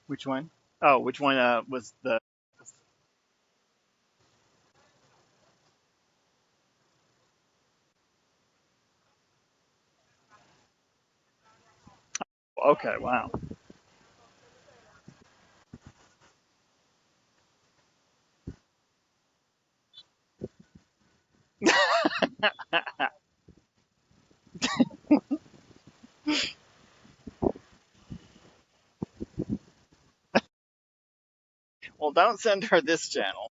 Which one? Oh, which one was the? Okay, wow. Well, don't send her this channel.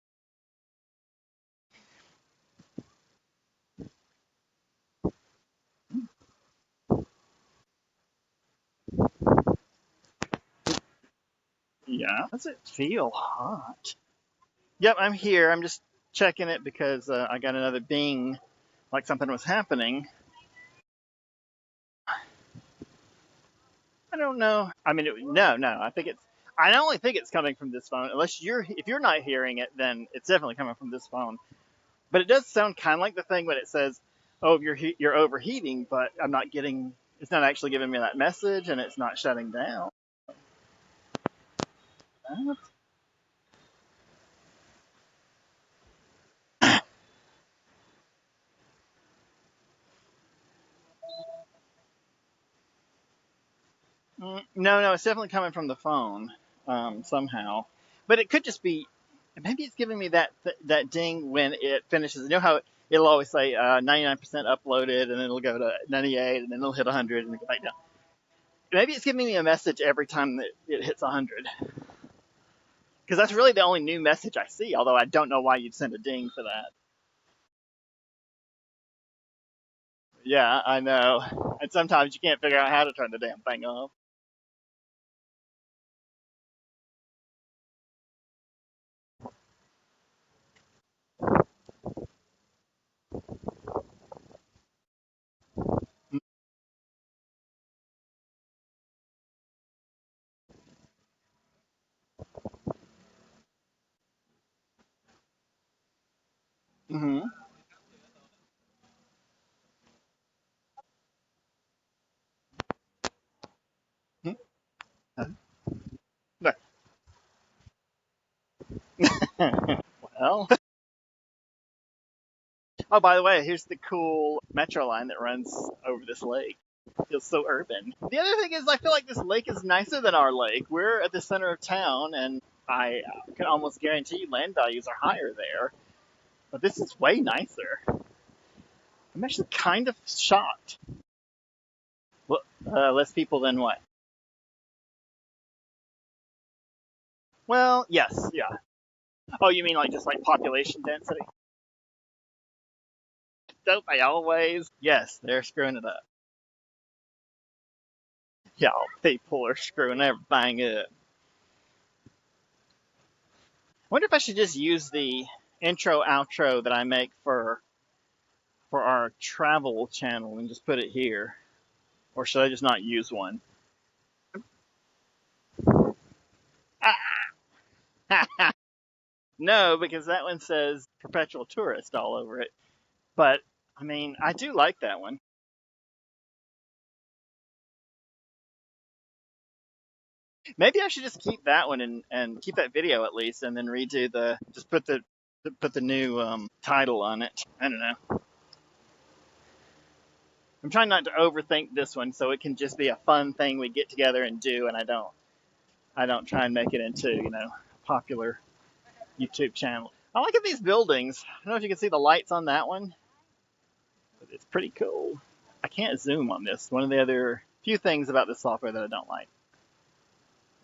Yeah. Does it feel hot? Yep, I'm here. I'm just checking it because I got another bing, like something was happening. I don't know. I mean, no. I think it's. I only think it's coming from this phone. Unless if you're not hearing it, then it's definitely coming from this phone. But it does sound kind of like the thing when it says, "Oh, you're overheating," but I'm not getting. It's not actually giving me that message, and it's not shutting down. No, it's definitely coming from the phone somehow. But it could just be, maybe it's giving me that ding when it finishes. You know how it'll always say 99% uploaded, and then it'll go to 98, and then it'll hit 100, and then go back down. Maybe it's giving me a message every time that it hits 100. Because that's really the only new message I see, although I don't know why you'd send a ding for that. Yeah, I know. And sometimes you can't figure out how to turn the damn thing off. Mm-hmm. Well, oh, by the way, here's the cool metro line that runs over this lake. It feels so urban. The other thing is, I feel like this lake is nicer than our lake. We're at the center of town, and I can almost guarantee you land values are higher there. But this is way nicer. I'm actually kind of shocked. Well, less people than what? Well, yes, yeah. Oh, you mean like just like population density? Don't they always? Yes, they're screwing it up. Y'all people are screwing everything up. I wonder if I should just use the intro outro that I make for our travel channel and just put it here, or should I just not use one? No, because that one says perpetual tourist all over it. But I mean, I do like that one. Maybe I should just keep that one and keep that video at least, and then redo the just put the new title on it. I don't know. I'm trying not to overthink this one, so it can just be a fun thing we get together and do, and I don't try and make it into a popular YouTube channel. I like these buildings. I don't know if you can see the lights on that one, but it's pretty cool. I can't zoom on this. One of the other few things about this software that I don't like.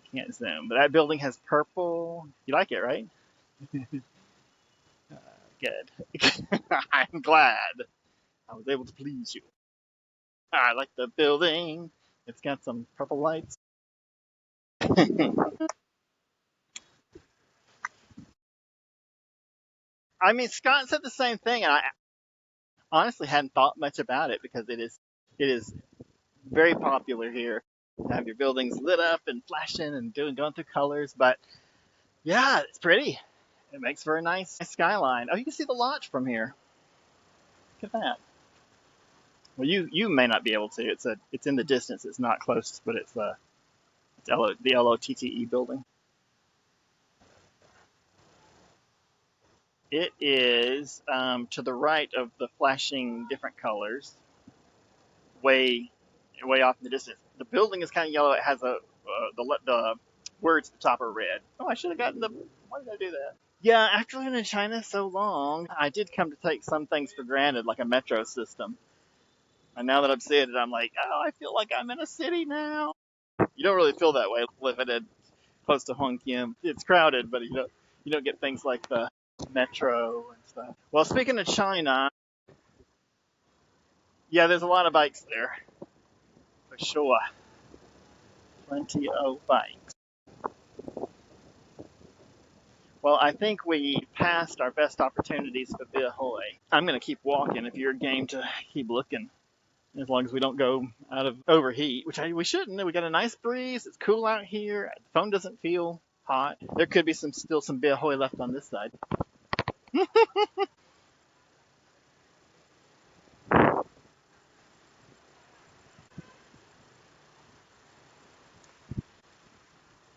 I can't zoom, but that building has purple. You like it, right? Good. I'm glad I was able to please you. I like the building. It's got some purple lights. I mean, Scott said the same thing, and I honestly hadn't thought much about it because it is very popular here to have your buildings lit up and flashing and going through colors. But yeah, it's pretty. It makes for a nice skyline. Oh, you can see the lodge from here. Look at that. Well, you may not be able to. It's in the distance. It's not close, but the LOTTE building. It is to the right of the flashing different colors, way way off in the distance. The building is kind of yellow. It has the words at the top are red. Oh, I should have gotten the. Why did I do that? Yeah, after living in China so long, I did come to take some things for granted, like a metro system. And now that I'm seeing it, I'm like, oh, I feel like I'm in a city now. You don't really feel that way living in close to Hongqian. It's crowded, but you don't get things like the metro and stuff. Well, speaking of China, yeah, there's a lot of bikes there for sure. Plenty of bikes. Well, I think we passed our best opportunities for Biahoy. I'm going to keep walking if you're game to keep looking. As long as we don't go out of overheat, which we shouldn't. We got a nice breeze. It's cool out here. The phone doesn't feel hot. There could be still some Biahoy left on this side.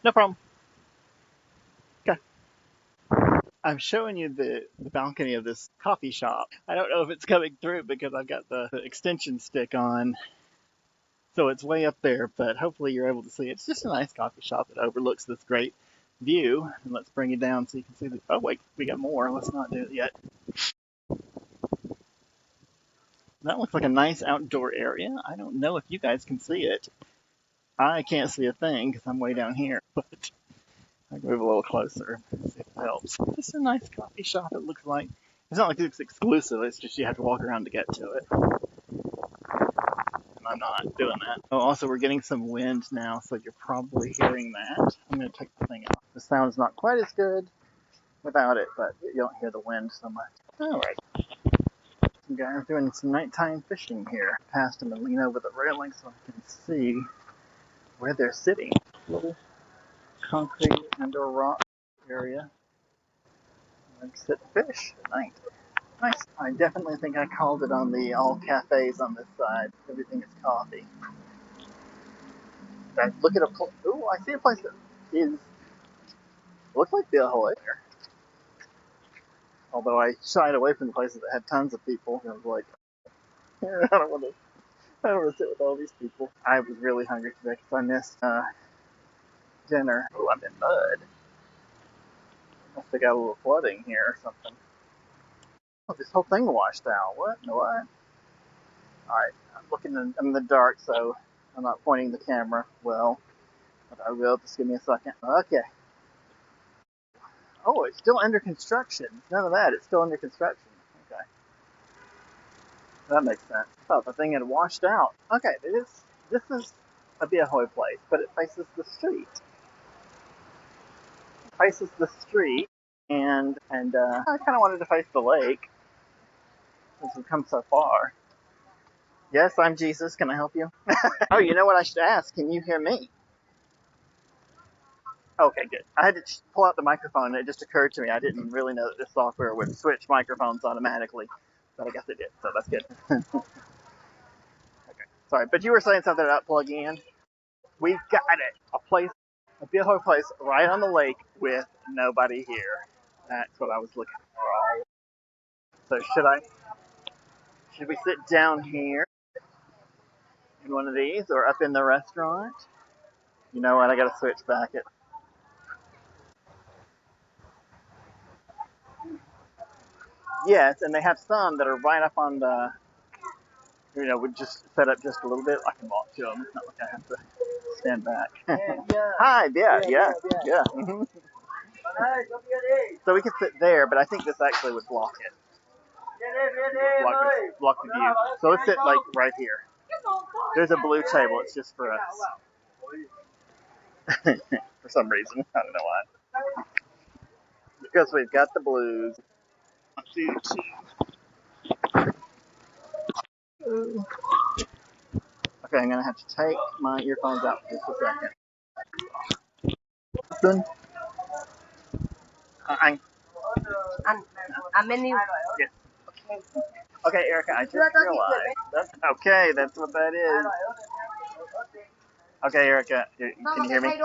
No problem. Okay. I'm showing you the balcony of this coffee shop. I don't know if it's coming through because I've got the extension stick on. So it's way up there, but hopefully you're able to see it. It's just a nice coffee shop that overlooks this great view. And let's bring it down so you can see the. Oh, wait, we got more. Let's not do it yet. That looks like a nice outdoor area. I don't know if you guys can see it. I can't see a thing because I'm way down here, but I can move a little closer, see if it helps. Just a nice coffee shop, it looks like. It's not like it's exclusive, it's just you have to walk around to get to it. And I'm not doing that. Oh, also, we're getting some wind now, so you're probably hearing that. I'm going to take the thing off. The sound's not quite as good without it, but you don't hear the wind so much. Alright. Some guys doing some nighttime fishing here. Past them and lean over the railing so I can see where they're sitting. Little concrete and or rock area. And sit fish at night. Nice. I definitely think I called it on the all cafes on this side. Everything is coffee. I look at a place. Ooh, I see a place that is looks like the Ahoy there. Although I shied away from the places that had tons of people. I was like, I don't want to sit with all these people. I was really hungry today because I missed dinner. Oh, I'm in mud. Must have got a little flooding here or something. Oh, this whole thing washed out. What? What? Alright, I'm looking in the dark, so I'm not pointing the camera well. But I will. Just give me a second. Okay. Oh, it's still under construction. None of that. It's still under construction. Okay. That makes sense. I thought the thing had washed out. Okay, this is a Biahoy place, but it faces the street. It faces the street, and I kind of wanted to face the lake since we've come so far. Yes, I'm Jesus. Can I help you? Oh, you know what I should ask? Can you hear me? Okay, good. I had to pull out the microphone, and it just occurred to me I didn't really know that this software would switch microphones automatically, but I guess it did, so that's good. Okay, sorry, but you were saying something about plugging in? We've got it. A Biahoy place right on the lake with nobody here. That's what I was looking for. So should we sit down here in one of these or up in the restaurant? You know what? I gotta switch back it. Yes, and they have some that are right up on the, would just set up just a little bit. I can walk to them. It's not like I have to stand back. Hi, yeah. Mm-hmm. So we could sit there, but I think this actually would block it. Block the view. So let's sit like right here. There's a blue table. It's just for us. For some reason. I don't know why. Because we've got the blues. Okay, I'm going to have to take my earphones out for just a second. Listen. Anh. Menu. Yes. Okay, Erica, I just realized. That's what that is. Okay, Erica, can you hear me?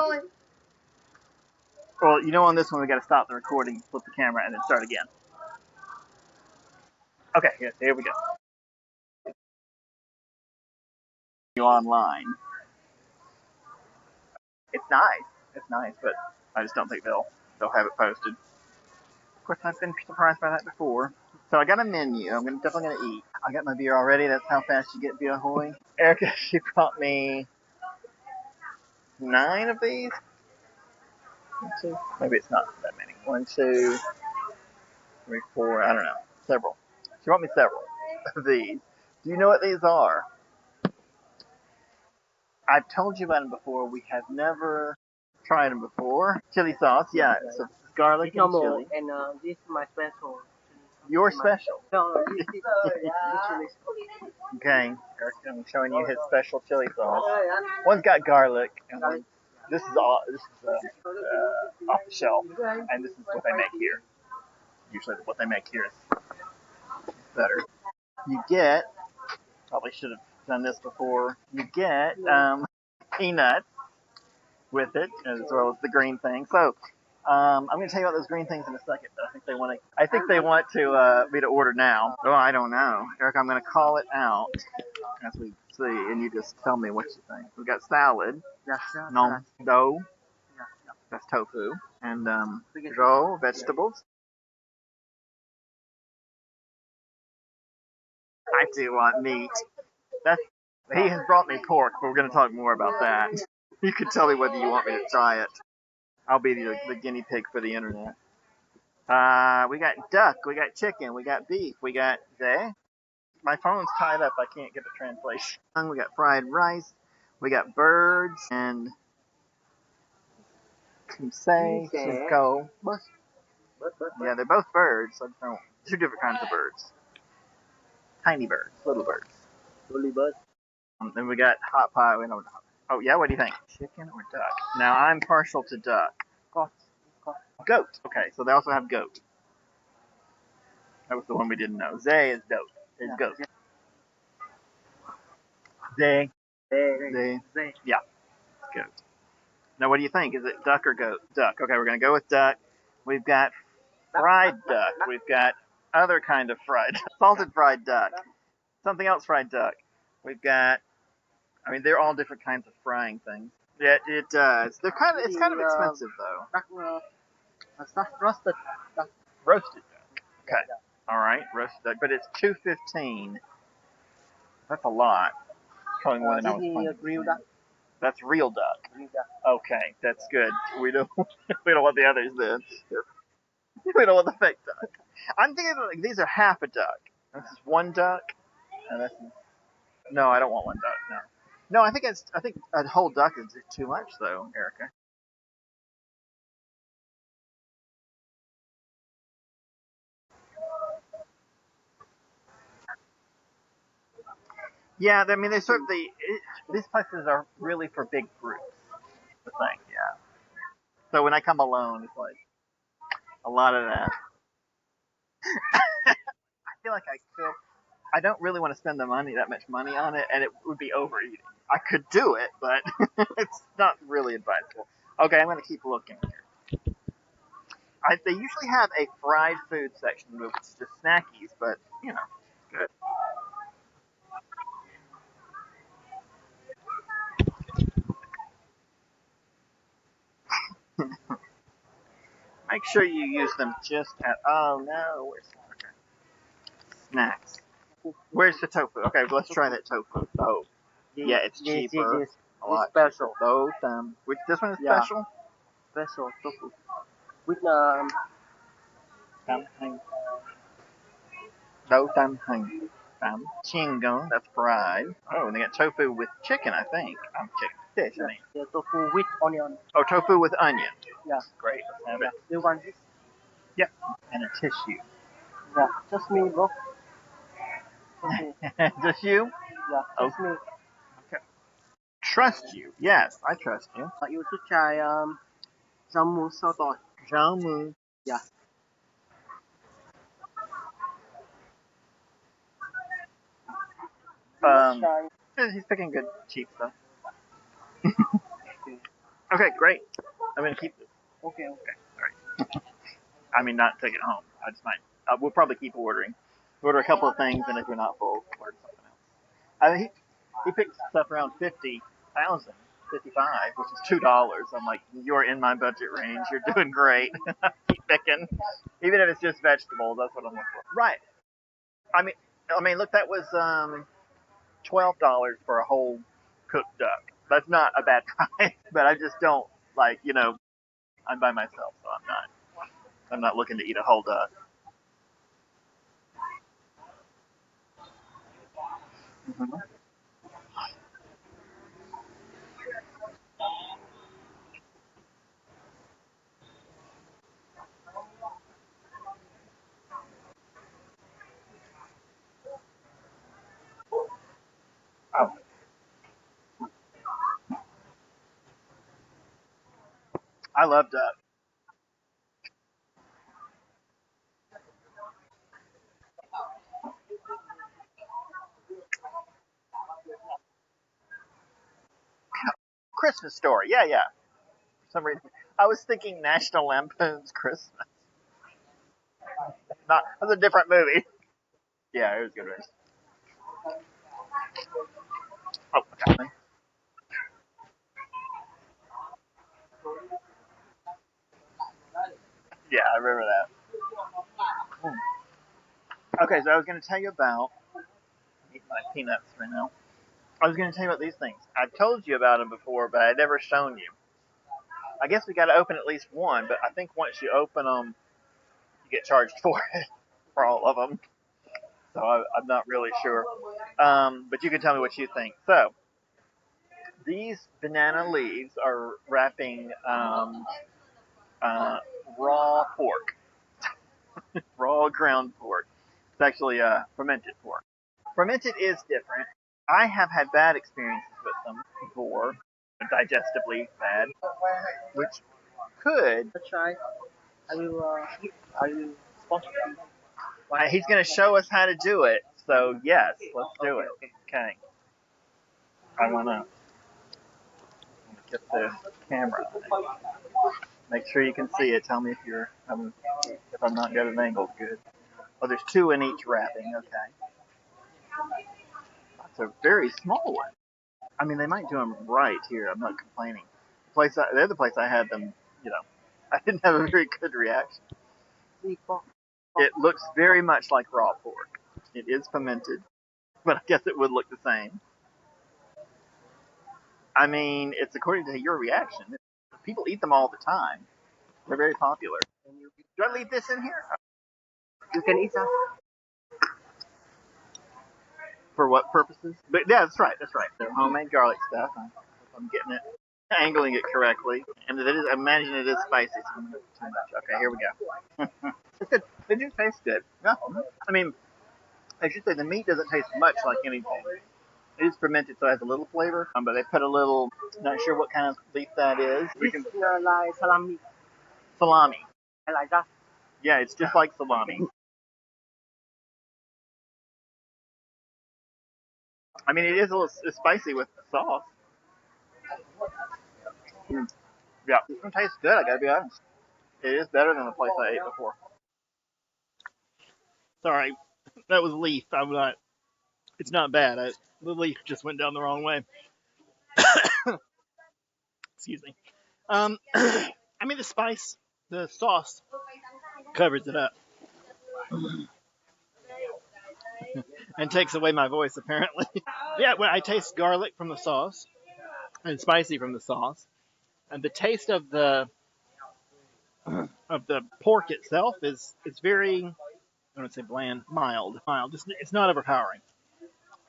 Well, on this one we got to stop the recording, flip the camera, and then start again. Okay, here we go. You online. It's nice, but I just don't think they'll have it posted. course, I've been surprised by that before. So I got a menu. I'm definitely gonna eat. I got my beer already. That's how fast you get via Hanoi. Erica, she brought me 9 of these. 1, 2. Maybe it's not that many. 1, 2, 3, 4. I don't know. Several. She brought me several of these. Do you know what these are? I've told you about them before. We have never tried them before. Chili sauce, yeah. So this is garlic and chili. And this is my special. Your special. No, this is chili. Okay, I'm showing you his special chili sauce. One's got garlic, and this is off the shelf, and this is what they make here. Usually, what they make here is better. You get, probably should have done this before. You get peanuts with it, as well as the green thing. So I'm going to tell you about those green things in a second. But I think they want to me to order now. Oh, I don't know, Eric. I'm going to call it out as we see, and you just tell me what you think. We've got salad, no dough, that's tofu, and raw vegetables. I do want meat. He has brought me pork, but we're going to talk more about that. You can tell me whether you want me to try it. I'll be the guinea pig for the internet. We got duck, we got chicken, we got beef, we got my phone's tied up, I can't get the translation. We got fried rice, we got birds, and go. Yeah, they're both birds. So two different kinds of birds. Tiny birds, little birds. Then we got hot pie. Oh yeah, what do you think? Chicken or duck? Now I'm partial to duck. Goat. Okay, so they also have goat. That was the one we didn't know. Zay is goat. Is goat. Zay. Yeah, it's goat. Now what do you think? Is it duck or goat? Duck. Okay, we're gonna go with duck. We've got fried duck. We've got other kind of fried, salted fried duck. Something else fried duck. We've got. I mean, they're all different kinds of frying things. Yeah, it does. It's kind of expensive though. Roasted duck. Roasted duck. Okay. All right, roasted duck, but it's $2.15. That's a lot. Probably more than I was planning. Real duck. That's real duck. Real duck. Okay, that's good. We don't want the others then. We don't want the fake duck. I'm thinking like these are half a duck. This is one duck, and this is no. I don't want one duck. No. No, I think a whole duck is too much though, Erica. Yeah, I mean, these places are really for big groups. The thing, yeah. So when I come alone, it's like a lot of that. I feel like I don't really want to spend that much money on it, and it would be overeating. I could do it, but it's not really advisable. Okay, I'm going to keep looking here. They usually have a fried food section, which is just snackies, but good. Make sure you use them just at. Oh no, where's snacks? Where's the tofu? Okay, let's try that tofu. Oh, yeah, it's cheaper. A lot special. Those which this one is special. Special tofu. With Chingon, that's fried. Oh, and they got tofu with chicken, I think. Chicken. Fish, I mean. Yeah, tofu with onion. Oh, tofu with onion. Yeah. Great, let's have it. You want this? Yep. And a tissue. Yeah, just me, bro. Just you? Yeah, just me. Okay. Trust you. Yes, I trust you. You should try jamu sao tỏi. Jamu. Yeah. He's picking good cheap stuff. Okay, great. I'm gonna keep this. Okay. All right. I mean, not take it home. I just might. We'll probably keep ordering. Order a couple of things, and if we're not full, order something else. I mean, he picked stuff around 50,000. $55, which is $2. I'm like, you're in my budget range. You're doing great. Keep picking, even if it's just vegetables. That's what I'm looking for. Right. I mean, look, that was $12 for a whole cooked duck. That's not a bad price, but I just don't like, I'm by myself, so I'm not looking to eat a whole duck. Mhm. Oh, I love duck. Christmas Story. Yeah, yeah. For some reason, I was thinking National Lampoon's Christmas. Not, that's a different movie. Yeah, it was good. Oh, okay. Yeah, I remember that. Okay, so I was going to tell you about eat my peanuts right now. I was going to tell you about these things. I've told you about them before, but I'd never shown you. I guess we got to open at least one, but I think once you open them, you get charged for it for all of them. So I'm not really sure. But you can tell me what you think. So these banana leaves are wrapping uh, raw pork, raw ground pork. It's actually fermented pork. Fermented is different. I have had bad experiences with them before, digestively bad, which could. Try. Are you sponsored? He's going to show us how to do it. So yes, let's do it. Okay. I want to get the camera. Make sure you can see it. Tell me if I'm not getting an angle good. Oh, there's two in each wrapping. Okay. That's a very small one. I mean, they might do them right here. I'm not complaining. The other place I had them, I didn't have a very good reaction. It looks very much like raw pork. It is fermented, but I guess it would look the same. I mean, it's according to your reaction. People eat them all the time. They're very popular. Do I leave this in here? You can eat that. For what purposes? But yeah, that's right. That's right. They're homemade garlic stuff. I'm getting it, angling it correctly, and it is. I imagine it is spicy. So I'm gonna too much. Okay, here we go. It's good. They do taste good. Yeah. I mean, I should say the meat doesn't taste much like anything. It is fermented, so it has a little flavor. But they put a little. Not sure what kind of leaf that is. This is like salami. Salami. I like that. Yeah, it's just like salami. I mean, it is a little it's spicy with the sauce. Mm. Yeah, it tastes good. I gotta be honest. It is better than the place I ate before. Sorry, that was leaf. I'm not. It's not bad. The leaf just went down the wrong way. Excuse me. I mean, the sauce covers it up and takes away my voice apparently. Yeah, well, I taste garlic from the sauce and spicy from the sauce, and the taste of the pork itself is it's very I don't say bland, mild. It's not overpowering.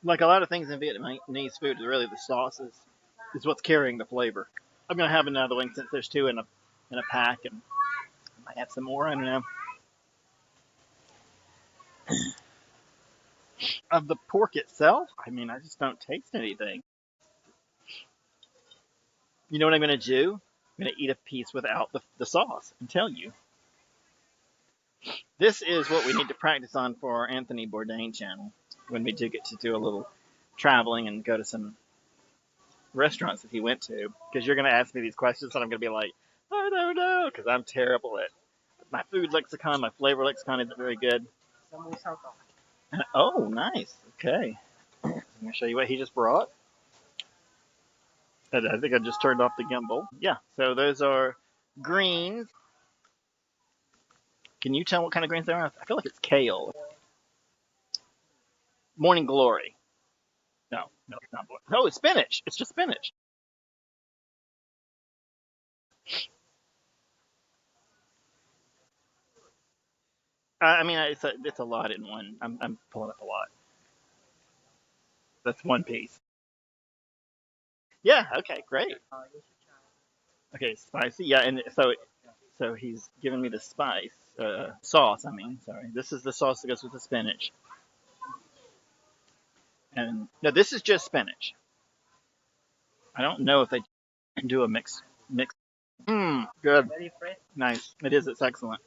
Like a lot of things in Vietnamese food, really the sauce is what's carrying the flavor. I'm gonna have another one since there's two in a pack, and I might have some more. I don't know. Of the pork itself, I mean, I just don't taste anything. You know what I'm gonna do? I'm gonna eat a piece without the sauce and tell you. This is what we need to practice on for our Anthony Bourdain channel when we do get to do a little traveling and go to some restaurants that he went to. Because you're gonna ask me these questions, and I'm gonna be like, I don't know, because I'm terrible at my food lexicon. My flavor lexicon isn't very good. Oh, nice. Okay. I'm gonna show you what he just brought. I think I just turned off the gimbal. Yeah, so those are greens. Can you tell what kind of greens they are? I feel like it's kale. Morning glory. No, no, it's not. No, it's spinach. It's just spinach. I mean, it's a lot in one. I'm pulling up a lot. That's one piece. Yeah. Okay. Great. Okay. Spicy. Yeah. And so he's giving me the spice sauce. I mean, sorry. This is the sauce that goes with the spinach. And no, this is just spinach. I don't know if they do a mix. Mmm. Good. Very fresh. Nice. It is. It's excellent.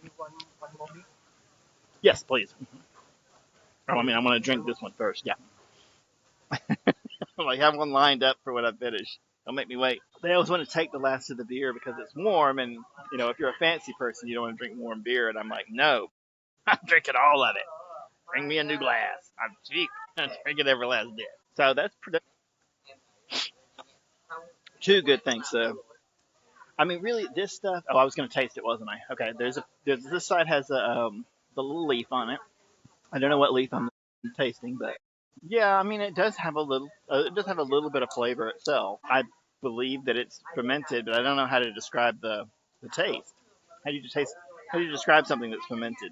Maybe one more bit. Yes, please. Oh, I mean, I want to drink this one first. Yeah. I have one lined up for when I finish. Don't make me wait. They always want to take the last of the beer because it's warm, and if you're a fancy person, you don't want to drink warm beer. And I'm like, no, I'm drinking all of it. Bring me a new glass. I'm cheap. I'm drinking every last bit. So that's two good things. So I mean, really, this stuff. Oh, I was going to taste it, wasn't I? Okay. There's this side has the little leaf on it. I don't know what leaf I'm tasting, but yeah, I mean, it does have a little. It does have a little bit of flavor itself. I believe that it's fermented, but I don't know how to describe the taste. How do you taste? How do you describe something that's fermented?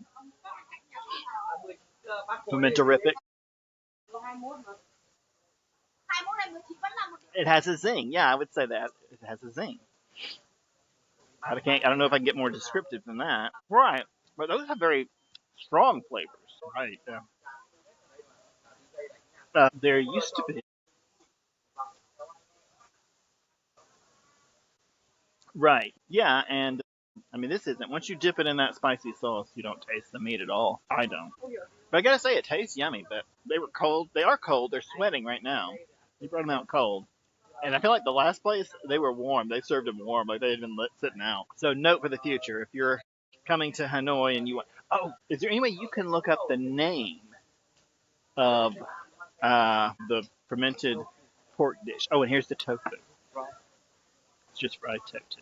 Fermentorific. It has a zing. Yeah, I would say that it has a zing. I can't. I don't know if I can get more descriptive than that. Right, but those have very strong flavors. Right. Yeah. There used to be. Right. Yeah, and I mean, this isn't. Once you dip it in that spicy sauce, you don't taste the meat at all. I don't. But I gotta say, it tastes yummy. But they were cold. They are cold. They're sweating right now. They brought them out cold. And I feel like the last place, they were warm. They served them warm. Like they had been sitting out. So note for the future, if you're coming to Hanoi and you want. Oh, is there any way you can look up the name of the fermented pork dish? Oh, and here's the tofu. It's just fried tofu.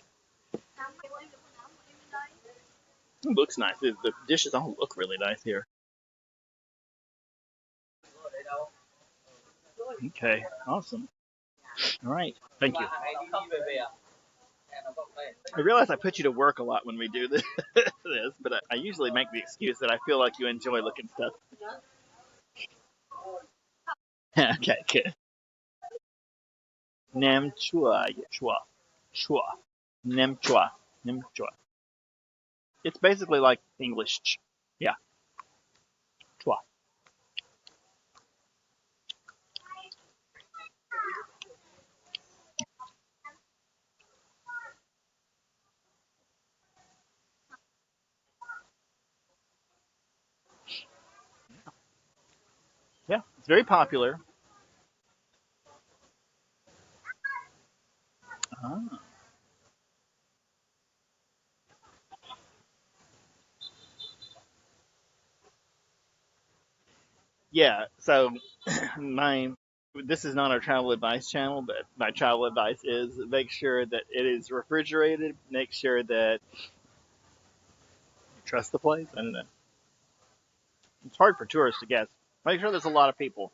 It looks nice. The dishes all look really nice here. Okay, awesome. All right, thank you. I realize I put you to work a lot when we do this, but I usually make the excuse that I feel like you enjoy looking stuff. Okay, good. Nem chua, chua, chua, nem chua, nem chua. It's basically like English. Yeah, chua. Yeah, it's very popular. Ah. Yeah, so my this is not our travel advice channel, but my travel advice is make sure that it is refrigerated. Make sure that you trust the place. I don't know. It's hard for tourists to guess. Make sure there's a lot of people.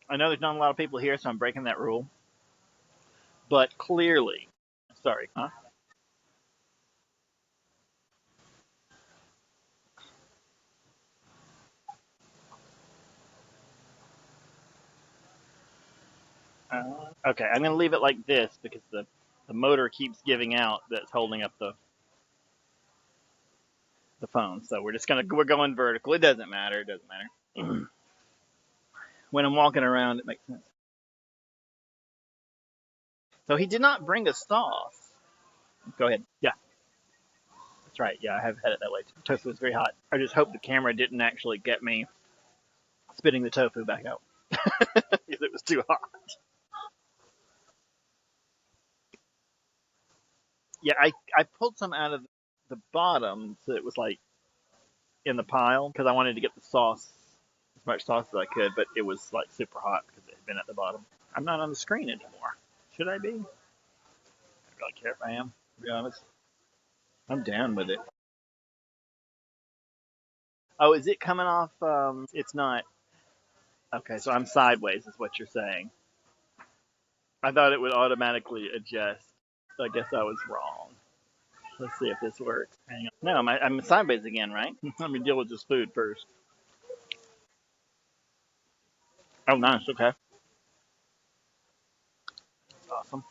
I know there's not a lot of people here, so I'm breaking that rule. But clearly, sorry, huh? Okay, I'm gonna leave it like this because the motor keeps giving out that's holding up the phone. So we're going vertical. It doesn't matter. It doesn't matter. When I'm walking around, it makes sense. So he did not bring a sauce. Go ahead. Yeah, that's right. Yeah, I have had it that way too. Tofu is very hot. I just hope the camera didn't actually get me spitting the tofu back out because it was too hot. Yeah, I pulled some out of the bottom so it was like in the pile because I wanted to get the sauce, as much sauce as I could, but it was like super hot because it had been at the bottom. I'm not on the screen anymore. Should I be? I don't really care if I am, to be honest. I'm down with it. Oh, is it coming off? It's not. Okay, so I'm sideways, is what you're saying. I thought it would automatically adjust. So I guess I was wrong. Let's see if this works. Hang on. No, I'm sideways again, right? Let me deal with this food first. Oh, nice. Okay. Awesome.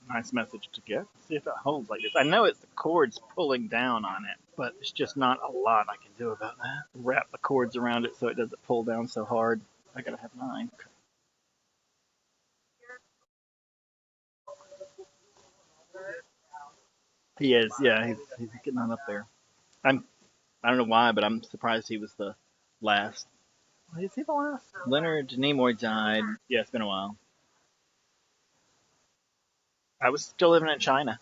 Nice message to get. See if it holds like this. I know it's the cords pulling down on it, but it's just not a lot I can do about that. Wrap the cords around it so it doesn't pull down so hard. I gotta have 9. Okay. He is, yeah. He's getting on up there. I don't know why, but I'm surprised he was the last. Is he the last? Leonard Nimoy died. Yeah, it's been a while. I was still living in China.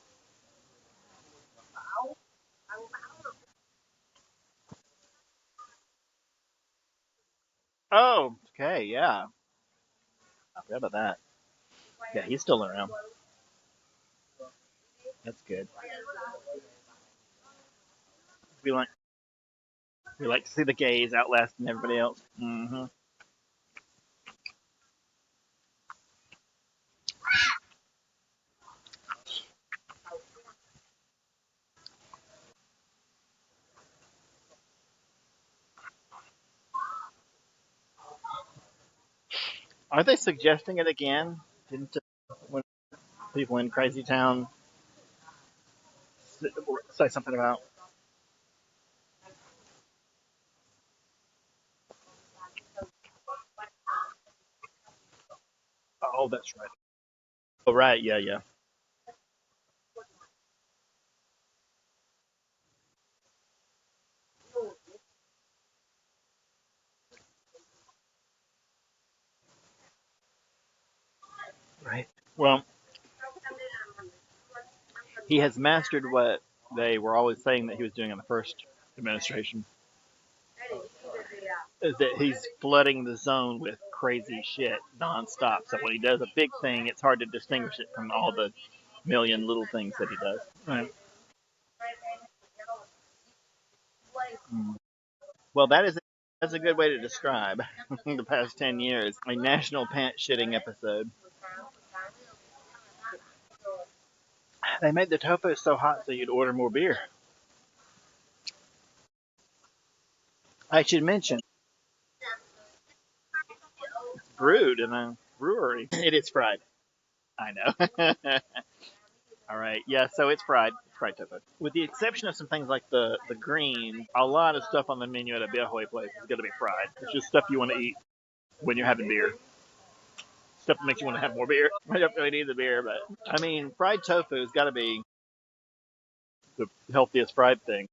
Oh, okay, yeah. I forgot about that. Yeah, he's still around. That's good. We like we like to see the gays outlasting everybody else. Aren't they suggesting it again? Didn't when people in Crazy Town say something about? Oh, that's right. Oh, right. Yeah, yeah. Right. Well, he has mastered what they were always saying that he was doing in the first administration. Is that he's flooding the zone with crazy shit nonstop. So when he does a big thing, it's hard to distinguish it from all the million little things that he does. Right. Mm. Well, that's a good way to describe the past 10 years. A national pant shitting episode. They made the tofu so hot so you'd order more beer. I should mention, it's brewed in a brewery. It is fried. I know. All right. Yeah, so it's fried. It's fried tofu. With the exception of some things like the green, a lot of stuff on the menu at a Beahoy place is going to be fried. It's just stuff you want to eat when you're having beer. Stuff that makes you want to have more beer. I don't really need the beer, but I mean, fried tofu has got to be the healthiest fried thing.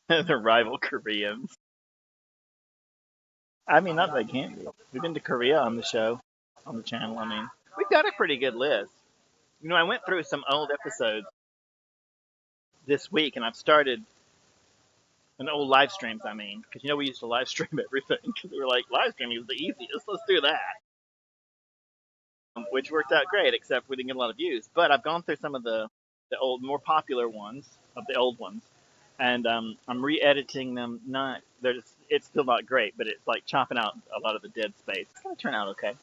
The rival Koreans. I mean, not that they can't be. We've been to Korea on the show, on the channel. I mean, we've got a pretty good list. You know, I went through some old episodes this week, and I've started an old live streams. I mean, because you know we used to live stream everything because we were like live streaming was the easiest. Let's do that, which worked out great. Except we didn't get a lot of views. But I've gone through some of the old, more popular ones of the old ones, and I'm re-editing them. Not there's it's still not great, but it's like chopping out a lot of the dead space. It's gonna turn out okay.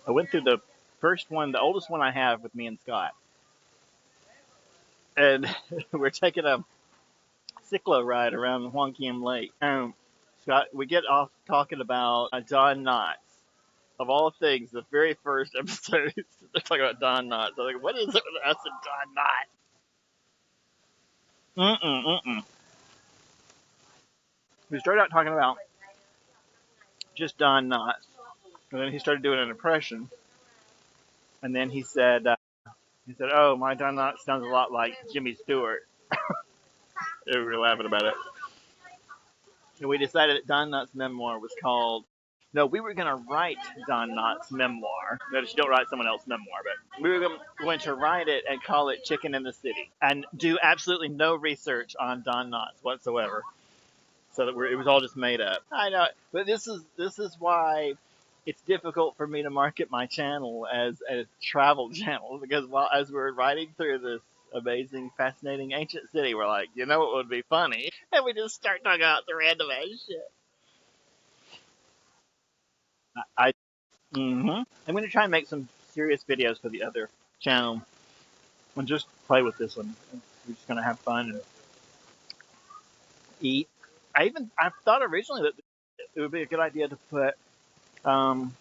I went through the first one, the oldest one I have with me and Scott, and we're taking a cyclo ride around Hoang Kim Lake. Scott, we get off talking about Don Knotts. Of all things, the very first episode, they're talking about Don Knotts. I'm like, what is it with us and Don Knotts? Mm-mm, mm-mm. We started out talking about just Don Knotts. And then he started doing an impression, and then he said, "Oh, my Don Knotts sounds a lot like Jimmy Stewart." They were laughing about it. And we decided that Don Knotts' memoir was called. No, we were going to write Don Knotts' memoir. Notice you don't write someone else's memoir, but we were going to write it and call it Chicken in the City and do absolutely no research on Don Knotts whatsoever. So that it was all just made up. I know, but this is why it's difficult for me to market my channel as a travel channel because as we're riding through this amazing, fascinating ancient city, we're like, you know what would be funny? And we just start talking about the random ass shit. I I'm gonna try and make some serious videos for the other channel and just play with this one. We're just gonna have fun and eat. I thought originally that it would be a good idea to put um,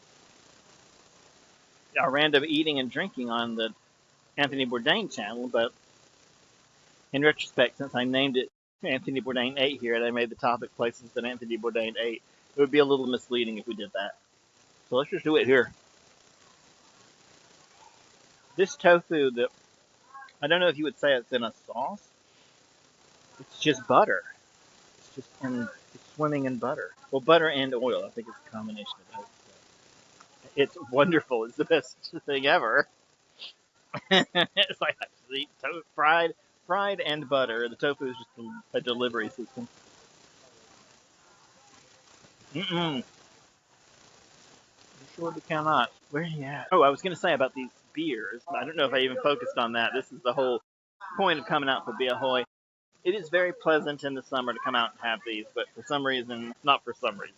a random eating and drinking on the Anthony Bourdain channel, but in retrospect, since I named it Anthony Bourdain 8 here and I made the topic places that Anthony Bourdain 8, it would be a little misleading if we did that. So let's just do it here. This tofu that I don't know if you would say it's in a sauce. It's just butter. It's swimming in butter. Well, butter and oil. I think it's a combination of both. It's wonderful. It's the best thing ever. It's like actually fried and butter. The tofu is just a delivery system. Mm-mm. You surely cannot. Where are you at? Oh, I was going to say about these beers. I don't know if I even focused on that. This is the whole point of coming out for Be Ahoy. It is very pleasant in the summer to come out and have these, but for some reason, not for some reason,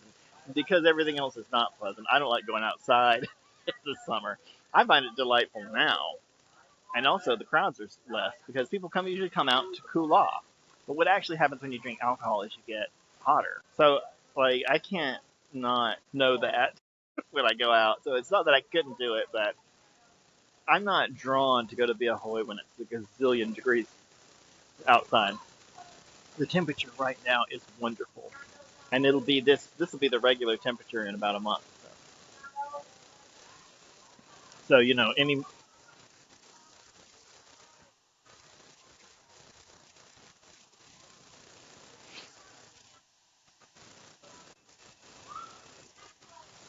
because everything else is not pleasant. I don't like going outside this summer. I find it delightful now, and also the crowds are less because people usually come out to cool off. But what actually happens when you drink alcohol is you get hotter. So like I can't not know that when I go out. So it's not that I couldn't do it, but I'm not drawn to go to Be Ahoy when it's a gazillion degrees outside. The temperature right now is wonderful, and it'll be this will be the regular temperature in about a month. So you know,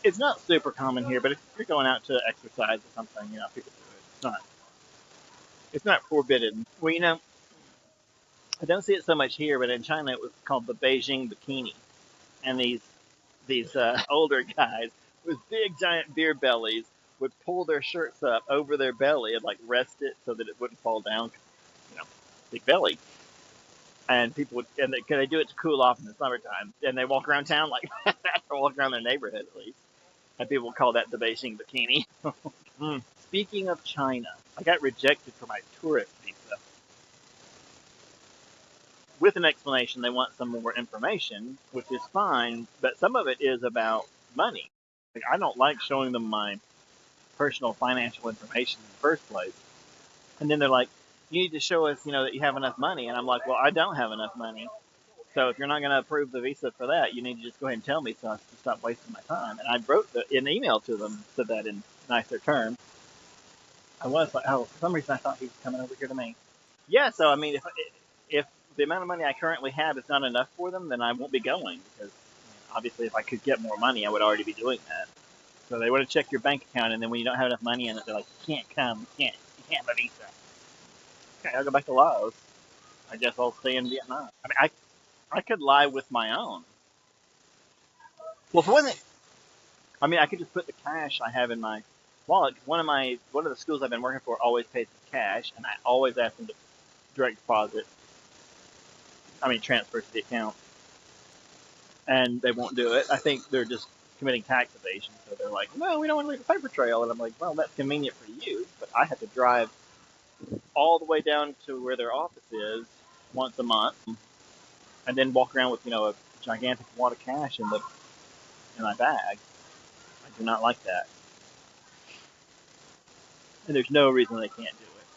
it's not super common here, but if you're going out to exercise or something, you know, people do it. It's not forbidden. Well, you know, I don't see it so much here, but in China it was called the Beijing bikini, and these older guys with big giant beer bellies would pull their shirts up over their belly and like rest it so that it wouldn't fall down. You know, big belly. And people would, and they do it to cool off in the summertime, and they walk around town like that, or walk around their neighborhood at least, and people call that the Beijing bikini. Speaking of China, I got rejected for my tourist visa with an explanation. They want some more information, which is fine, but some of it is about money. Like, I don't like showing them my personal financial information in the first place, and then they're like, "You need to show us, you know, that you have enough money," and I'm like, "Well, I don't have enough money." So if you're not going to approve the visa for that, you need to just go ahead and tell me so I can stop wasting my time. And I wrote an email to them, said that in nicer terms. I was like, oh, for some reason I thought he was coming over here to me. Yeah, so I mean, if the amount of money I currently have is not enough for them, then I won't be going because obviously if I could get more money, I would already be doing that. So they want to check your bank account, and then when you don't have enough money in it, they're like, you can't come, you can't have a visa. Okay, I'll go back to Laos. I guess I'll stay in Vietnam. I mean, I could lie with my own. Well, for one thing, I mean, I could just put the cash I have in my wallet. One of the schools I've been working for always pays with cash, and I always ask them to direct deposit. I mean, transfer to the account, and they won't do it. I think they're just committing tax evasion. So they're like, "No, we don't want to leave a paper trail." And I'm like, "Well, that's convenient for you, but I have to drive all the way down to where their office is once a month, and then walk around with a gigantic wad of cash in my bag. I do not like that, and there's no reason they can't do it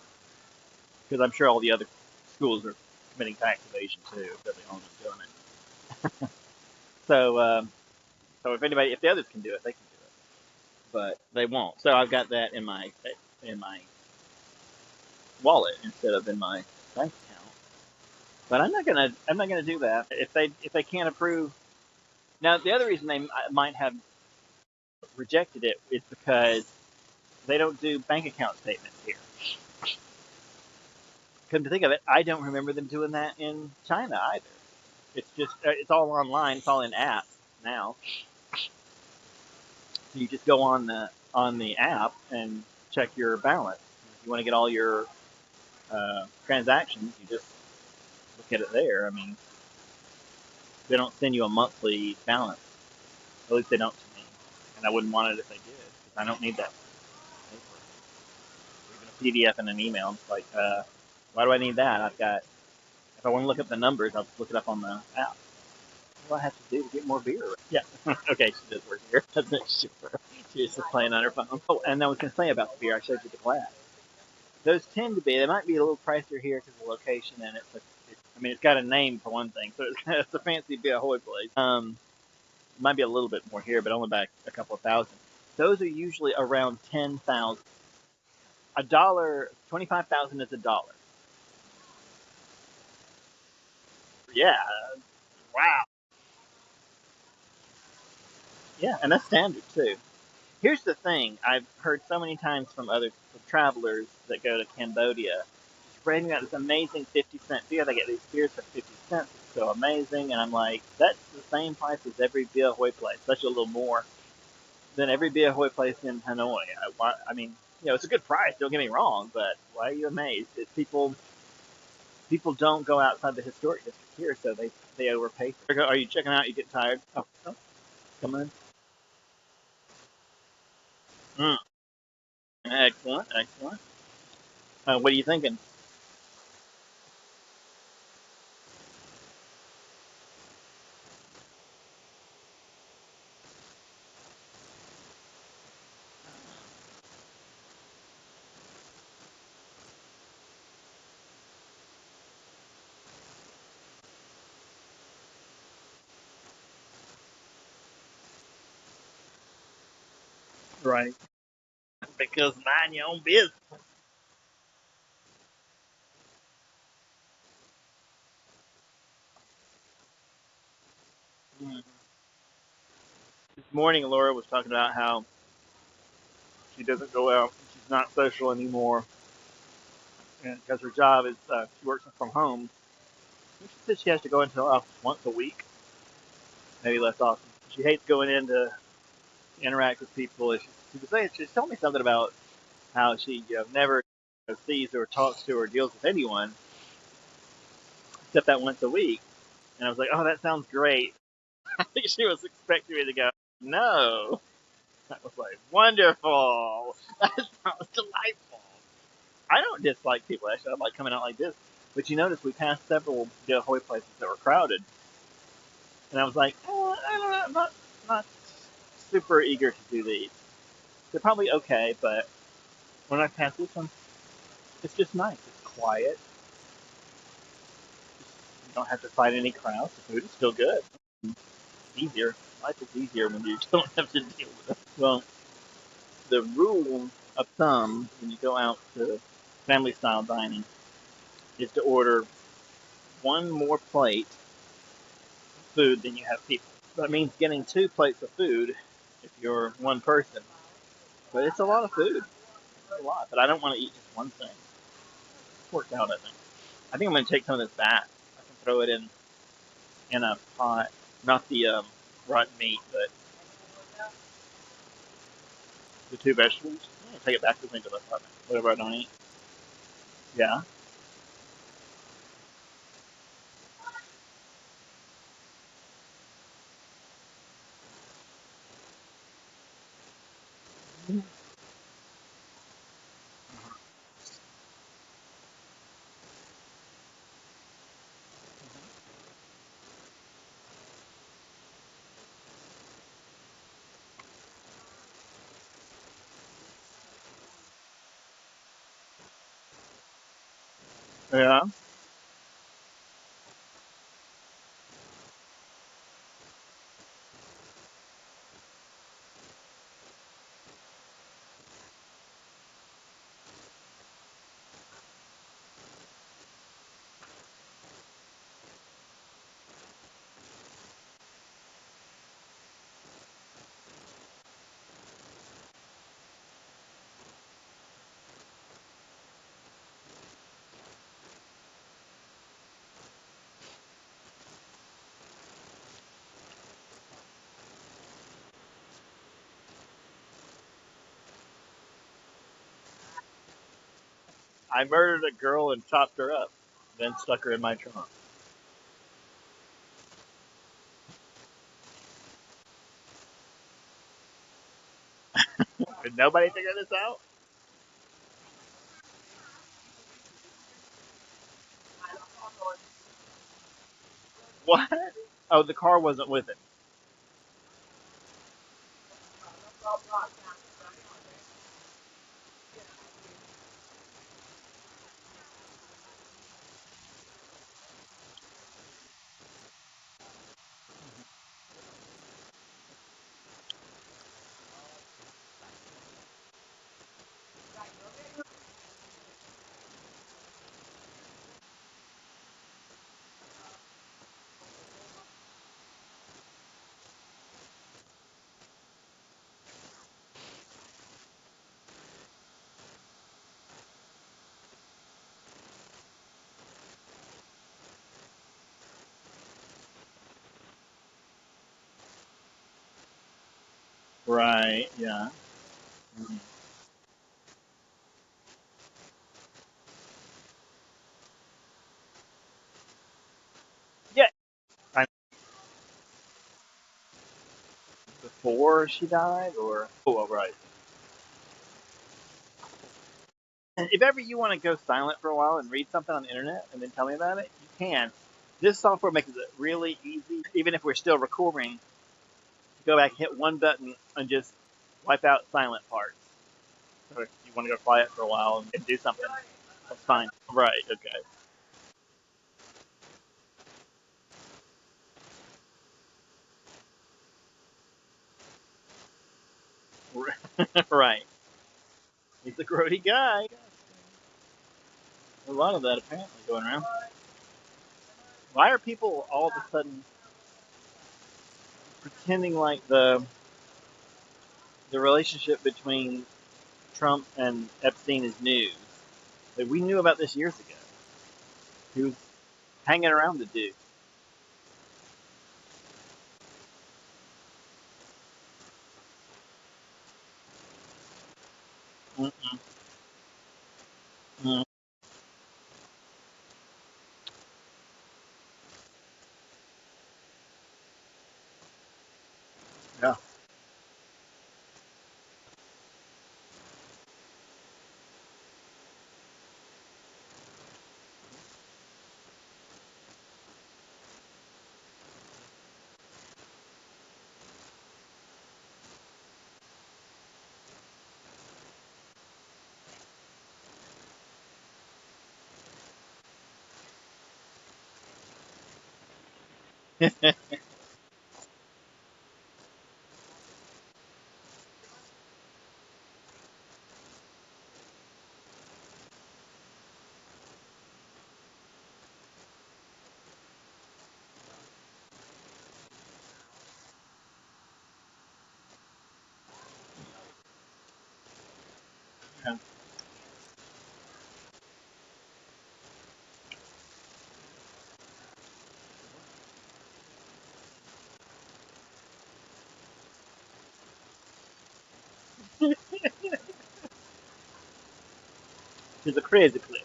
because I'm sure all the other schools are committing tax evasion too. If they're the only ones doing it. So So if the others can do it, they can do it, but they won't. So I've got that in my wallet instead of in my bank account. But I'm not gonna do that if they can't approve. Now the other reason they might have rejected it is because they don't do bank account statements here. Come to think of it, I don't remember them doing that in China either. It's just it's all online. It's all in apps now. So you just go on the app and check your balance. If you want to get all your transactions, you just look at it there. I mean, they don't send you a monthly balance. At least they don't to me. And I wouldn't want it if they did, because I don't need that paper. Even a PDF and an email. It's like, why do I need that? If I want to look up the numbers, I'll just look it up on the app. What do I have to do to get more beer? Yeah. Okay, she does work here. That's not sure. She's just playing on her phone. Oh, and I was going to say about the beer, I showed you the glass. Those tend to be, they might be a little pricier here because of the location, and it's got a name for one thing, so it's a fancy beer Ahoy place. Might be a little bit more here, but only by a couple of thousand. Those are usually around 10,000. $1, 25,000 is $1. Yeah. Wow. Yeah, and that's standard too. Here's the thing: I've heard so many times from travelers that go to Cambodia, raving about this amazing 50-cent beer. They get these beers for 50 cents. It's so amazing, and I'm like, that's the same price as every Bia Hoi place, especially a little more than every Bia Hoi place in Hanoi. I mean, it's a good price. Don't get me wrong, but why are you amazed? People don't go outside the historic district here, so they overpay. Are you checking out? You get tired? Oh, come on. Mm, excellent, excellent. What are you thinking? Right. Because mind your own business. Mm. This morning, Laura was talking about how she doesn't go out. She's not social anymore, and because her job is she works from home. She said she has to go into the office once a week, maybe less often. She hates going in to interact with people. She's telling me something about how she never sees or talks to or deals with anyone except that once a week. And I was like, oh, that sounds great. I think she was expecting me to go, no. I was like, wonderful. That sounds delightful. I don't dislike people, actually. I like coming out like this. But you notice we passed several De Hoy places that were crowded. And I was like, I don't know, I'm not super eager to do these. They're probably okay, but when I pass this one, it's just nice. It's quiet. You don't have to fight any crowds. The food is still good. Easier. Life is easier when you don't have to deal with it. Well, the rule of thumb when you go out to family style dining is to order one more plate of food than you have people. That means getting 2 plates of food if you're one person. But it's a lot of food. It's a lot. But I don't want to eat just one thing. It's worked out, I think. I think I'm going to take some of this back. I can throw it in a pot. Not the rotten meat, but the 2 vegetables. I'm going to take it back with me to the apartment. Whatever I don't eat. Yeah. Yeah. I murdered a girl and chopped her up, then stuck her in my trunk. Did nobody figure this out? What? Oh, the car wasn't with it. Right. Yeah. Mhm. Yeah. I, before she died, or oh, right. If ever you want to go silent for a while and read something on the internet and then tell me about it, you can. This software makes it really easy. Even if we're still recording, go back, hit one button, and just wipe out silent parts. So if you want to go quiet for a while and do something, that's fine. Right. Okay. Right. He's a grody guy. A lot of that apparently going around. Why are people all of a sudden pretending like the relationship between Trump and Epstein is news? Like, we knew about this years ago. He was hanging around the dude. Mm-mm, mm, yeah. Yeah. He's a crazy place.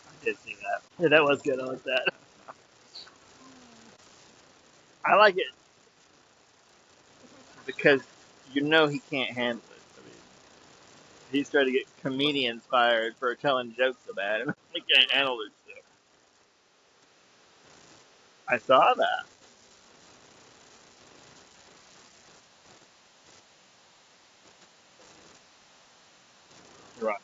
I did see that. Yeah, that was good. I like that. I like it because you know he can't handle it. I mean, he's trying to get comedians fired for telling jokes about him. He can't handle this stuff. I saw that. Right.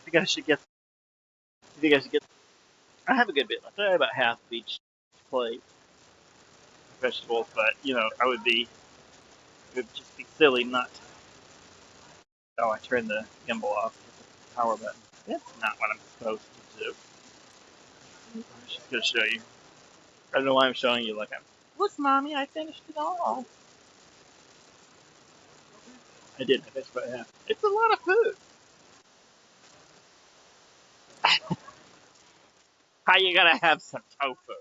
You guys should get. You guys should get. I have a good bit left. I have about half of each plate vegetables, but I would be. It would just be silly not to. Oh, I turned the gimbal off. Power button. That's not what I'm supposed to do. gonna show you. I don't know why I'm showing you. Like, look, mommy, I finished it all. I did. I finished about half. It's a lot of food. How you gonna have some tofu?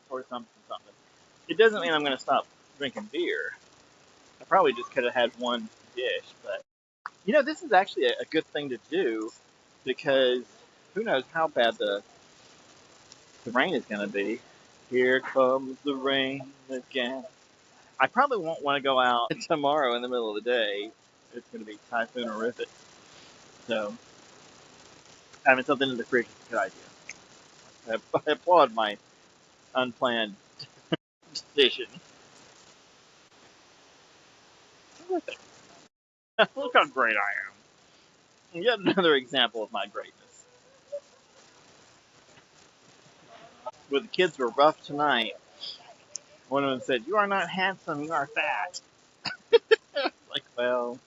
Or something. It doesn't mean I'm gonna stop drinking beer. I probably just could have had one dish, but this is actually a good thing to do because who knows how bad the rain is gonna be. Here comes the rain again. I probably won't want to go out tomorrow in the middle of the day. It's gonna be typhoon horrific. So having something in the fridge is a good idea. I applaud my unplanned decision. Look how great I am. Yet another example of my greatness. When the kids were rough tonight, one of them said, "You are not handsome, you are fat." Like, well,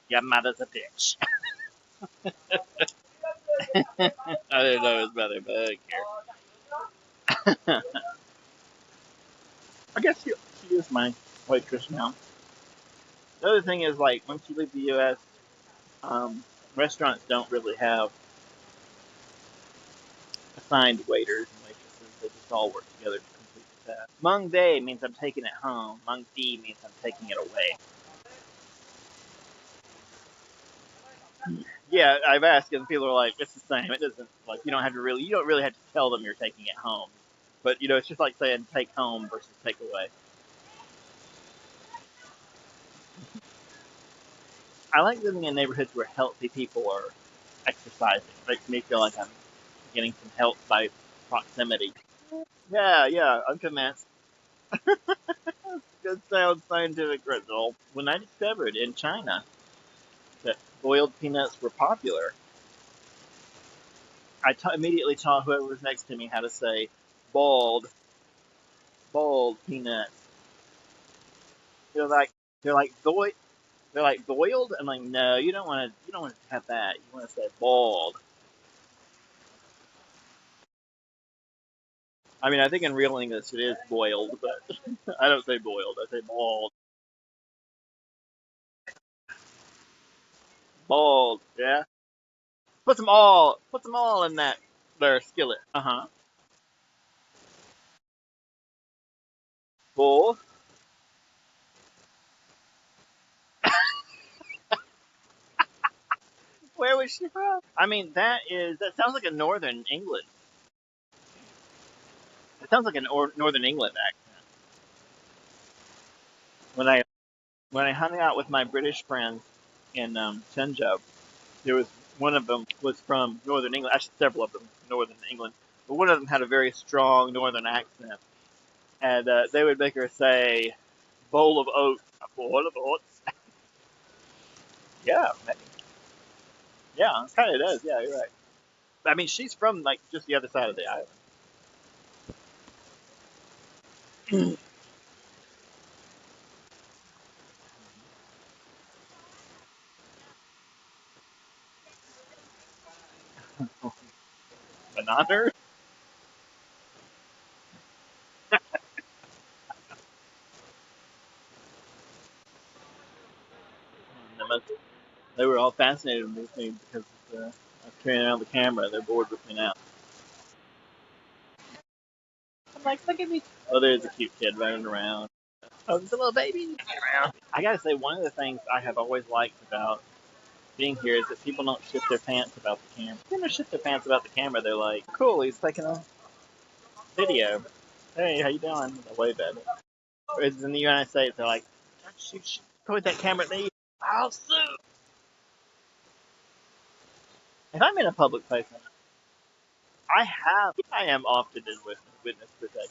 your mother's a bitch. I didn't know his mother, but I didn't care. I guess she is my waitress now. The other thing is, like, once you leave the U.S., um, restaurants don't really have assigned waiters and waitresses. They just all work together to complete the task. Mung Dae means I'm taking it home. Mung Di means I'm taking it away. Yeah, I've asked, and people are like, "It's the same. It doesn't like you don't really have to tell them you're taking it home." But it's just like saying take home versus take away. I like living in neighborhoods where healthy people are exercising. It makes me feel like I'm getting some health by proximity. Yeah, I'm convinced. Good sound scientific result. When I discovered in China that boiled peanuts were popular, immediately taught whoever was next to me how to say bald, bald peanuts. They're like they're like boy they're like boiled. I'm like, no, you don't want to have that. You want to say bald. I mean, I think in real English it is boiled, but I don't say boiled. I say bald. Bald. Yeah. Put them all in that their skillet. Uh huh. Bull. Where was she from? I mean, that sounds like a Northern England. It sounds like an Northern England accent. When I hung out with my British friends in Shenzhou, there was one of them was from Northern England. Actually, several of them Northern England, but one of them had a very strong Northern accent, and they would make her say "bowl of oats," a bowl of oats. Yeah, yeah, it kind of does. Yeah, you're right. I mean, she's from like just the other side of the island. Banana. They were all fascinated with me because I was carrying around the camera. They're bored with me now. I'm like, look at me. Oh, there's a cute kid running around. Oh, there's a little baby running around. I gotta say, one of the things I have always liked about being here is that people don't shit their pants about the camera. They don't shit their pants about the camera. They're like, cool, he's taking a video. Hey, how you doing? They wave at it. Whereas in the United States, they're like, point that camera at me. I'll sue. If I'm in a public place, I am often in witness protection.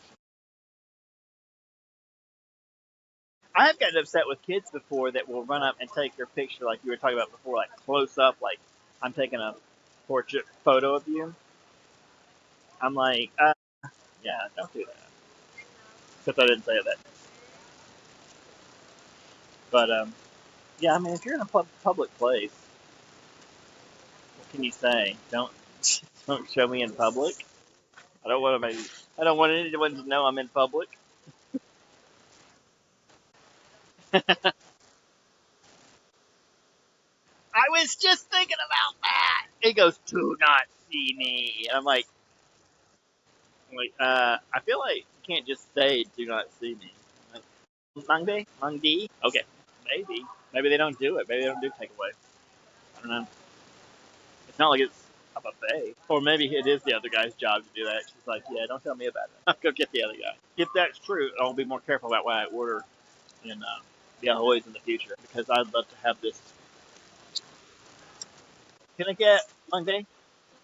I have gotten upset with kids before that will run up and take your picture, like you were talking about before, like close up, like I'm taking a portrait photo of you. I'm like, yeah, don't do that. Except I didn't say that. But yeah, I mean, if you're in a public place, what can you say? Don't show me in public. I don't want anyone to know I'm in public. I was just thinking about that. It goes, "Do not see me," and I feel like you can't just say "Do not see me." Like, Mangde, Mangdi. Okay, maybe they don't do it. Maybe they don't do takeaway. I don't know. It's not like it's a buffet. Or maybe it is the other guy's job to do that. She's like, yeah, don't tell me about it. I'll go get the other guy. If that's true, I'll be more careful about what I order in the Ahoy's in the future because I'd love to have this. Can I get Monday?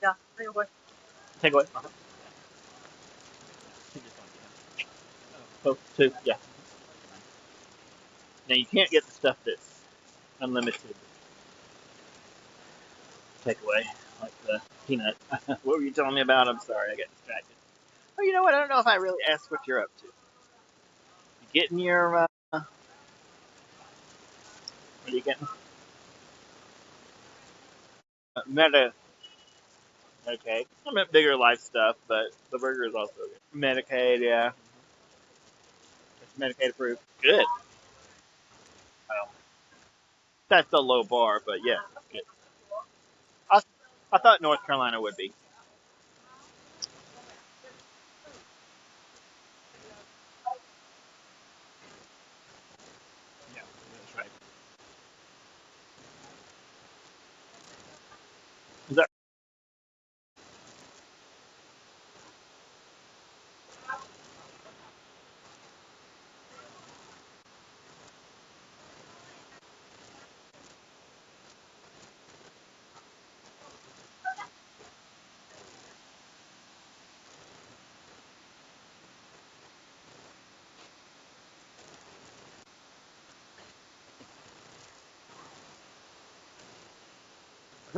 Yeah, takeaway. Takeaway. Uh-huh. Oh, two. Yeah. Now you can't get the stuff that's unlimited takeaway, like the peanut. What were you telling me about? I'm sorry, I got distracted. Oh, you know what? I don't know if I really asked what you're up to. You getting your what are you getting? Meta. Okay. I meant bigger life stuff, but the burger is also good. Medicaid, yeah. It's Medicaid approved. Good. Well, that's a low bar, but yeah, good. I, I thought North Carolina would be. Yeah, that's right. Is that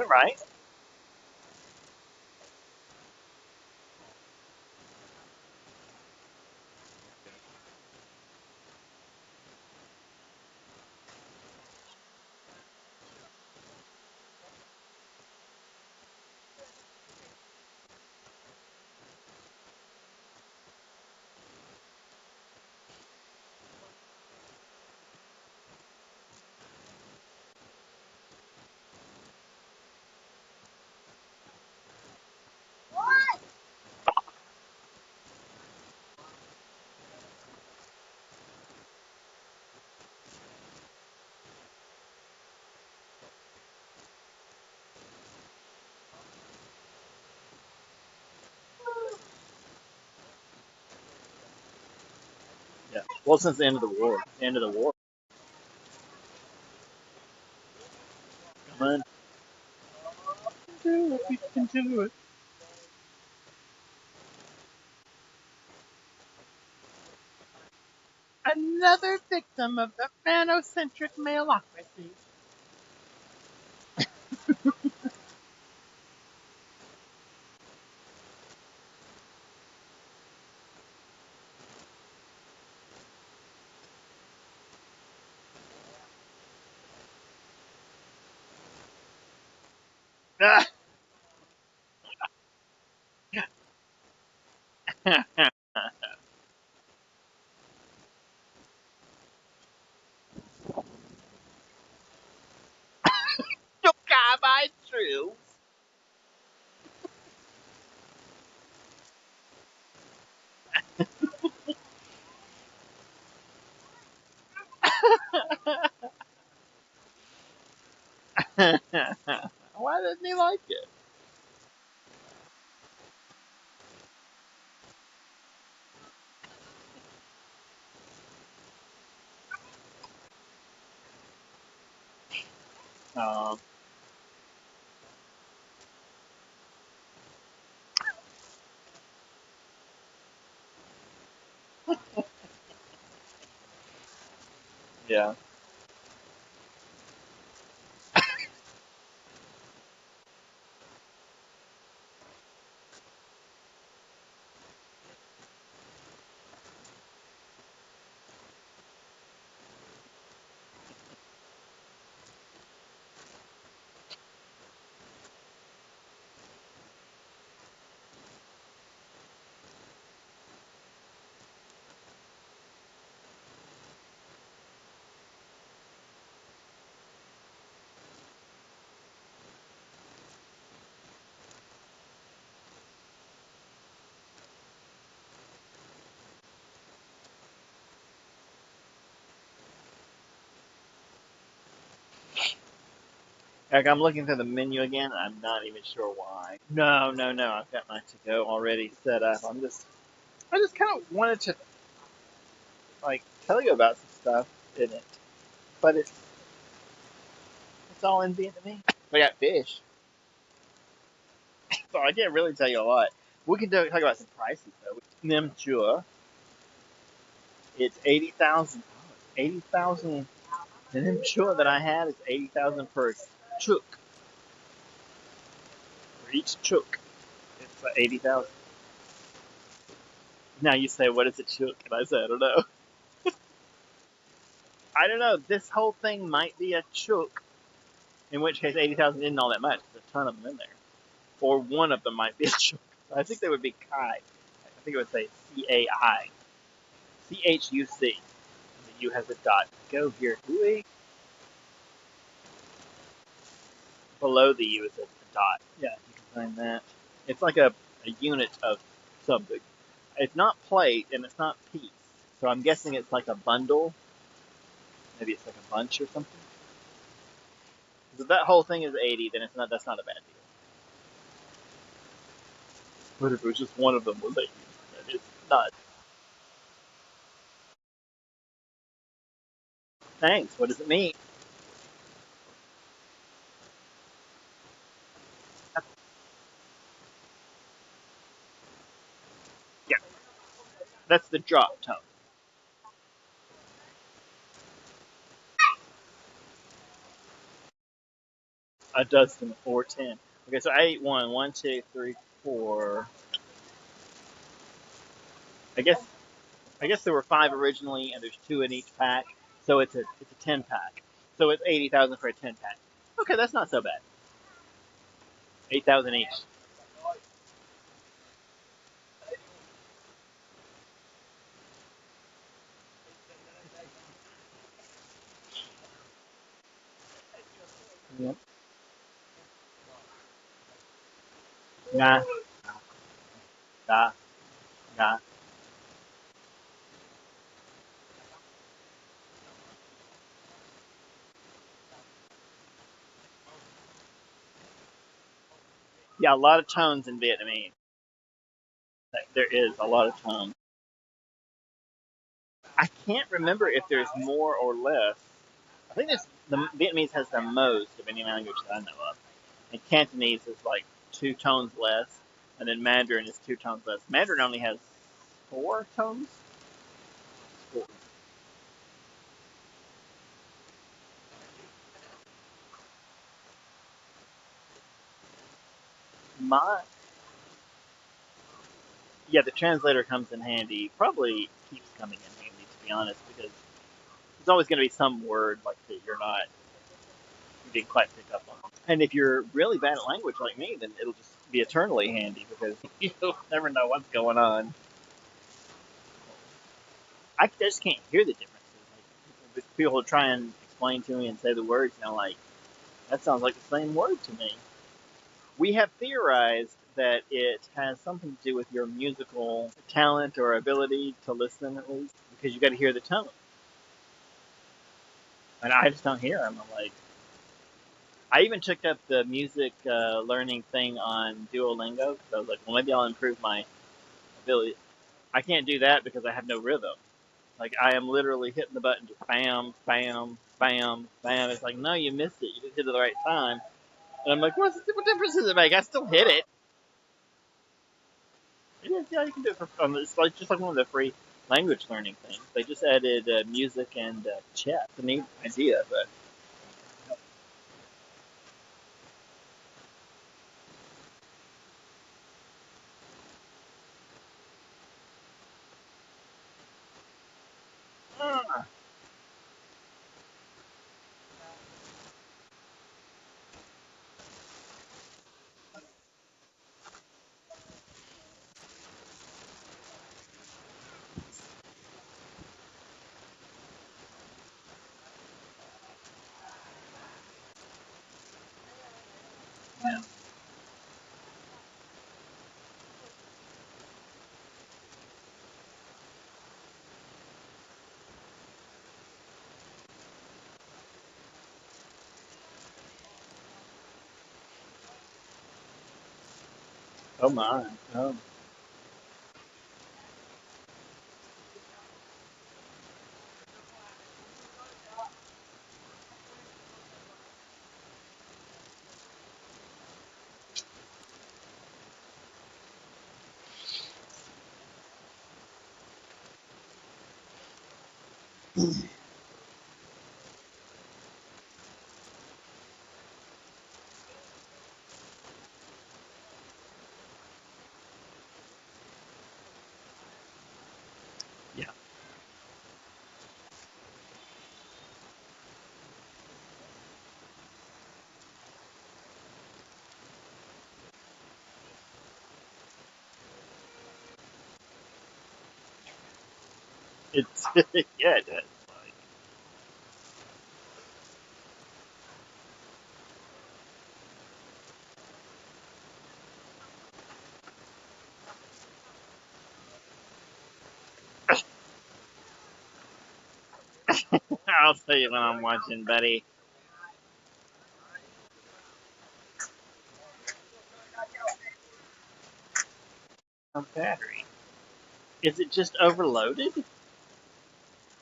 right? Yeah. Well, since the end of the war. The end of the war. Come on. Do it. We can do it. Another victim of the manocentric maleocracy. You got my true. Why didn't he like it? Um, yeah. Like I'm looking through the menu again. I'm not even sure why. No, no, no. I've got my to go already set up. I just kind of wanted to like tell you about some stuff in it, but it's all in Vietnamese. We got fish, so I can't really tell you a lot. We can talk about some prices though. Nem Chua, it's 80,000. 80,000. The Nem Chua that I had is 80,000 per chook. For each chook, it's 80,000. Now you say, what is a chook? And I say, I don't know. I don't know. This whole thing might be a chook, in which case 80,000 isn't all that much. There's a ton of them in there. Or one of them might be a chook. I think they would be Kai. I think it would say CAI. CHUC. The U has a dot. Go here. Hui. Below the U is a dot. Yeah, you can find that. It's like a unit of something. It's not plate and it's not piece. So I'm guessing it's like a bundle. Maybe it's like a bunch or something. If that whole thing is 80, then it's not. That's not a bad deal. But if it was just one of them was 80, then it's not. Thanks. What does it mean? Yeah, that's the drop tone. A dozen or 10. Okay, so I ate one. One, two, three, four. I guess there were five originally, and there's two in each pack. So it's a 10 pack. So it's 80,000 for a 10 pack. Okay, that's not so bad. 8,000 each. Yep. Nah, nah, nah. Yeah, a lot of tones in Vietnamese. There is a lot of tones. I can't remember if there's more or less. I think the Vietnamese has the most of any language that I know of. And Cantonese is like 2 tones less, and then Mandarin is 2 tones less. Mandarin only has 4 tones. Four. My Yeah, the translator comes in handy. Probably keeps coming in handy to be honest, because there's always going to be some word like that you didn't quite pick up on. And if you're really bad at language like me, then it'll just be eternally handy because you'll never know what's going on. I just can't hear the differences. Like people try and explain to me and say the words, and I'm like, that sounds like the same word to me. We have theorized that it has something to do with your musical talent or ability to listen, at least, because you got to hear the tone. And I just don't hear them. I'm like, I even took up the music learning thing on Duolingo because I was like, well, maybe I'll improve my ability. I can't do that because I have no rhythm. Like I am literally hitting the button just bam, bam, bam, bam. It's like, no, you missed it. You didn't hit it at the right time. And I'm like, what difference does it make? I still hit it. It is, yeah, you can do it for fun. It's like just like one of the free language learning things. They just added music and chat. It's a neat idea, but ah, yeah. Oh my. Oh. Yeah. It's yeah, it does. I'll tell you when I'm watching, buddy. A battery. Is it just overloaded?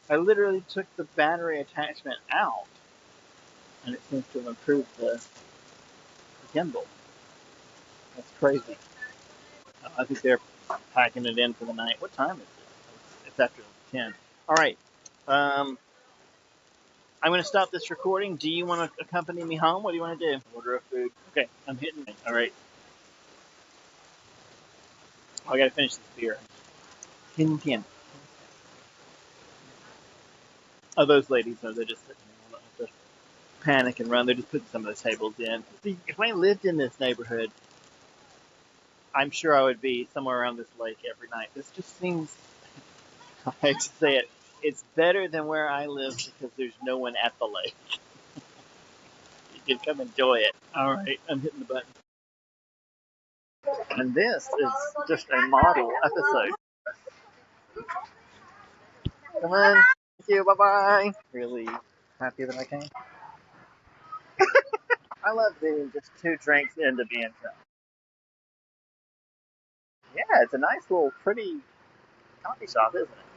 I literally took the battery attachment out, and it seems to have improved the gimbal. That's crazy. I think they're packing it in for the night. What time is it? It's after 10. All right. Um, I'm going to stop this recording. Do you want to accompany me home? What do you want to do? Order a food. Okay, I'm hitting. All right. I got to finish this beer. 10. Oh, those ladies, though, they're just sitting there. Don't have to panic and run. They're just putting some of those tables in. See, if I lived in this neighborhood, I'm sure I would be somewhere around this lake every night. This just seems, I hate to say it, it's better than where I live because there's no one at the lake. You can come enjoy it. All right, I'm hitting the button. And this is just a model episode. Come on. Thank you. Bye bye. Really happy that I came. I love being just 2 drinks into being drunk. Yeah, it's a nice little pretty coffee shop, isn't it?